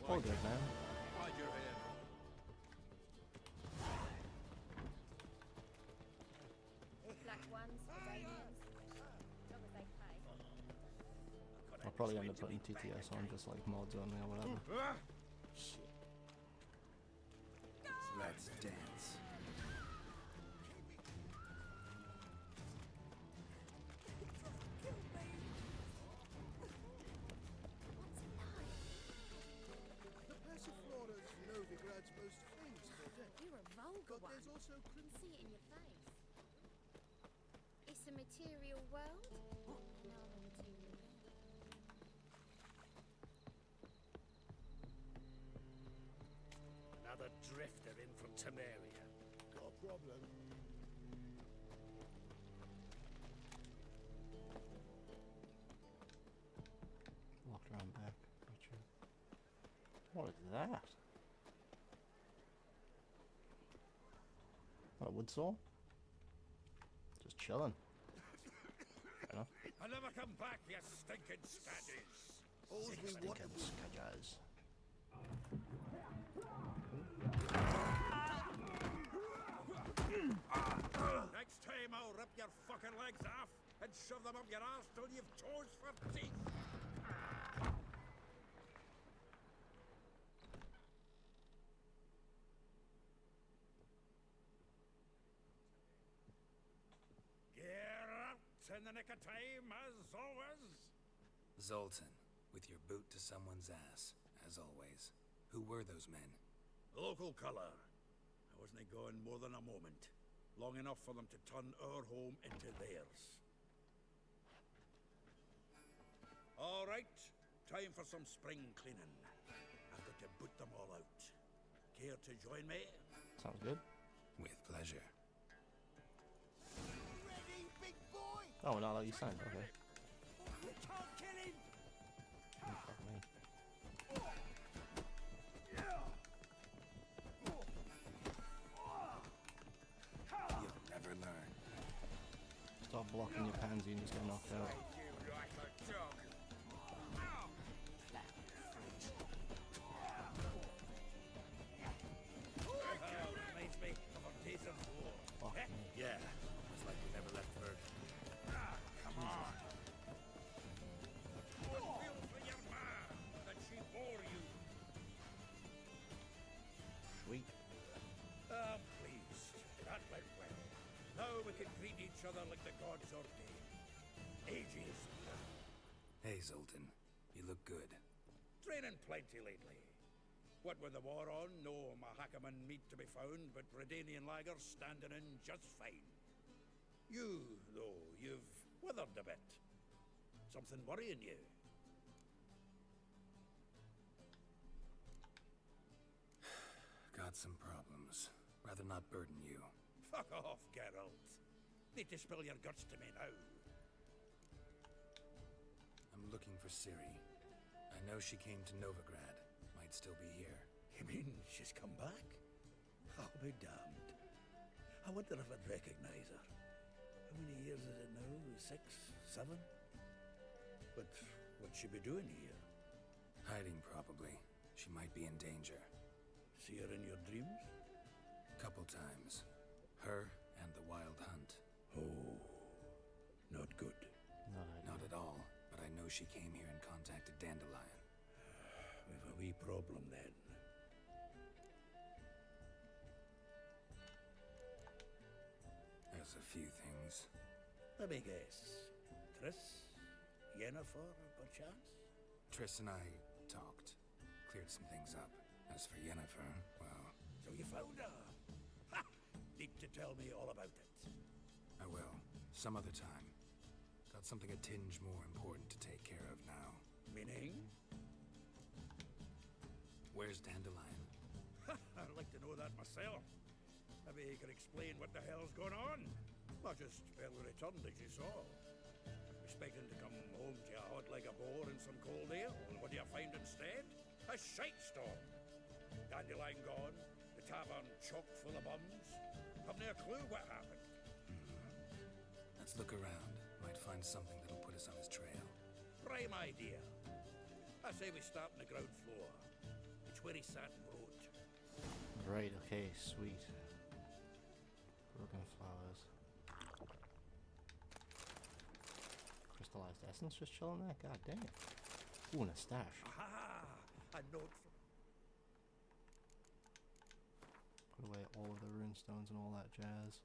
All good, man. hide your head. Black ones, Iranians. Long as they pay. I'll probably end up putting TTS on, just like mods only or whatever. Shit. Let's dance. vulgar But one. there's also You can see it in your face. It's a material world, and I'm a material man. Another drifter in from Temeria. Got a problem? Walked around back. Gotcha. What is that? What, a wood saw? Just chilling. Fair enough. I'll never come back, you stinking scadges. Stinking scadges. Next time I'll rip your fucking legs off and shove them up your arse till you've toes for teeth. Get out in the nick of time, as always. Zoltan, with your boot to someone's ass, as always. Who were those men? Local colour. I wasn't going more than a moment. Long enough for them to turn our home into theirs. All right, time for some spring cleaning. I've got to boot them all out. Care to join me? Sounds good. With pleasure. Ready, big boy? Oh, not like you signed. Okay. We can't kill him. Oh, fuck me. You'll never learn. Stop blocking your pansy and just get knocked out. You like a dog. Reminds me of our days of war. Fuck Eh? me. Yeah, it's like we never left Berg. Come on. Feel for your ma that she bore you. Sweet. I'm pleased. That went well. Now we can greet each other like the gods ordained. Ages. Hey, Zoltan. You look good. Training plenty lately. What with the war on, no Mahakaman meat to be found, but Redanian lagers standing in just fine. You, though, you've withered a bit. Something worrying you? Got some problems. Rather not burden you. Fuck off, Geralt. Need to spill your guts to me now. I'm looking for Ciri. I know she came to Novigrad. Might still be here. You mean she's come back? I'll be damned. I wonder if I'd recognize her. How many years is it now? 6, 7? But what'd she be doing here? Hiding, probably. She might be in danger. See her in your dreams? Couple times. Her and the Wild Hunt. Oh, not good. Not at all, but I know she came here and contacted Dandelion. We've a wee problem then. There's a few things. Let me guess. Triss? Yennefer, perchance? Triss and I talked. Cleared some things up. As for Yennefer, well... So you found her? Ha! Need to tell me all about it. I will. Some other time. Got something a tinge more important to take care of now. Meaning? Where's Dandelion? I'd like to know that myself. Maybe you can explain what the hell's going on. Not just barely returned as you saw. Expecting to come home to you hot like a boar in some cold ale, and what do you find instead? A shite storm. Dandelion gone, the tavern chock full of bums. Haven't a clue what happened. Let's look around. Might find something that'll put us on his trail. Prime idea. I say we start on the ground floor. It's where he sat and wrote. Right, okay, sweet. Broken flowers. Crystallized essence just chilling there? God damn. Ooh, and a stash. Aha! A note from... Put away all of the runestones and all that jazz.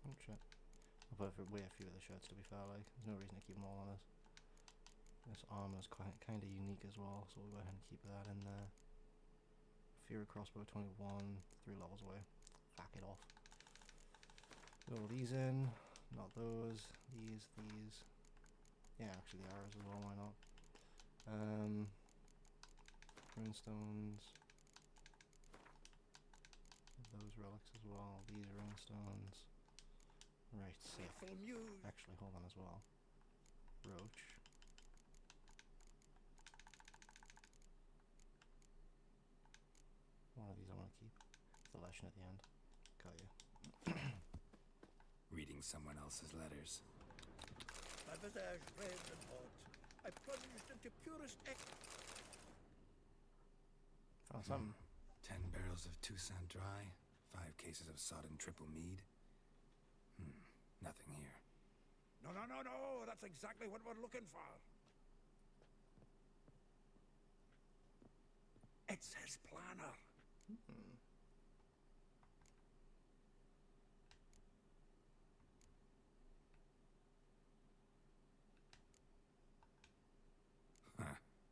Oh shit. I'll put away a few of the shirts to be fair, like, there's no reason to keep them all on us. This armor is kind of unique as well, so we'll go ahead and keep that in there. Fear crossbow 21, 3 levels away. Back it off. Put all these in, not those, these. Yeah, actually the arrows as well, why not? Runestones. Those relics as well, these runestones. Right, safe. Actually, hold on as well. Roach. One of these I want to keep. The lesson at the end. Got you. Reading someone else's letters. My visage red and hot. I plunged into purest Found something. 10 barrels of Toussaint Dry, 5 cases of sodden triple mead. Nothing here. No, that's exactly what we're looking for. It's his planner.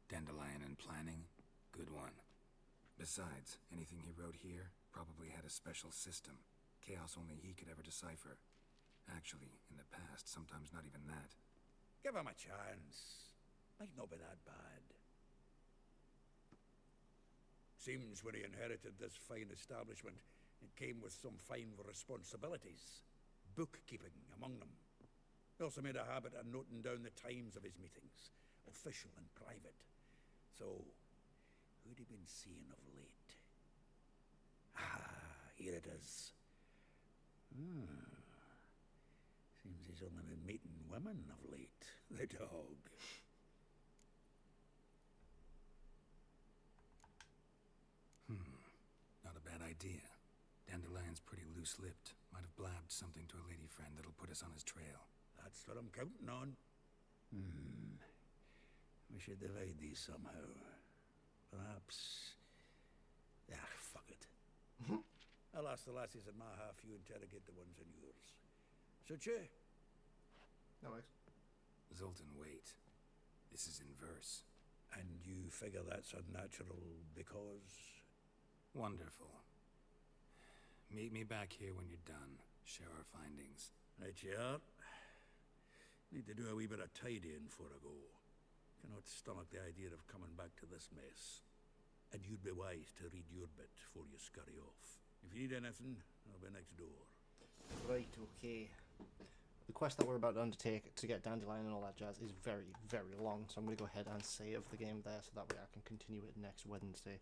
Dandelion and planning? Good one. Besides, anything he wrote here probably had a special system. Chaos only he could ever decipher. Actually, in the past, sometimes not even that. Give him a chance. Might not be that bad. Seems when he inherited this fine establishment, it came with some fine responsibilities. Bookkeeping among them. He also made a habit of noting down the times of his meetings, official and private. So, who'd he been seeing of late? Here it is. Seems he's only been meeting women of late. The dog. Not a bad idea. Dandelion's pretty loose-lipped. Might have blabbed something to a lady friend that'll put us on his trail. That's what I'm counting on. We should divide these somehow. Perhaps... fuck it. I'll ask the lassies in my half, you interrogate the ones in yours. Suit you? No worries. Zoltan, wait. This is in verse. And you figure that's unnatural because... Wonderful. Meet me back here when you're done. Share our findings. Right you are. Need to do a wee bit of tidying before I go. Cannot stomach the idea of coming back to this mess. And you'd be wise to read your bit before you scurry off. If you need anything, I'll be next door. Right, okay. The quest that we're about to undertake to get Dandelion and all that jazz is very, very long, so I'm going to go ahead and save the game there so that way I can continue it next Wednesday.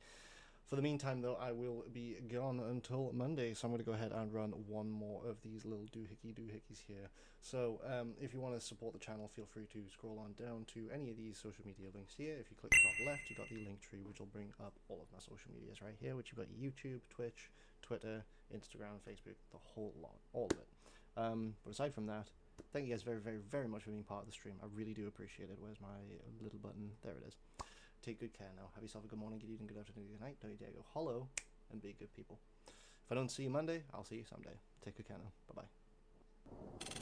For the meantime, though, I will be gone until Monday, so I'm going to go ahead and run one more of these little doohickeys here. So, if you want to support the channel, feel free to scroll on down to any of these social media links here. If you click the top left, you've got the Linktree, which will bring up all of my social medias right here, which you've got YouTube, Twitch, Twitter, Instagram, Facebook, the whole lot, all of it. But aside from that, thank you guys very, very, very much for being part of the stream. I really do appreciate it. Where's my little button? There it is. Take good care now. Have yourself a good morning, good evening, good afternoon, good night. Don't you dare go hollow and be good people. If I don't see you Monday, I'll see you someday. Take good care now. Bye-bye.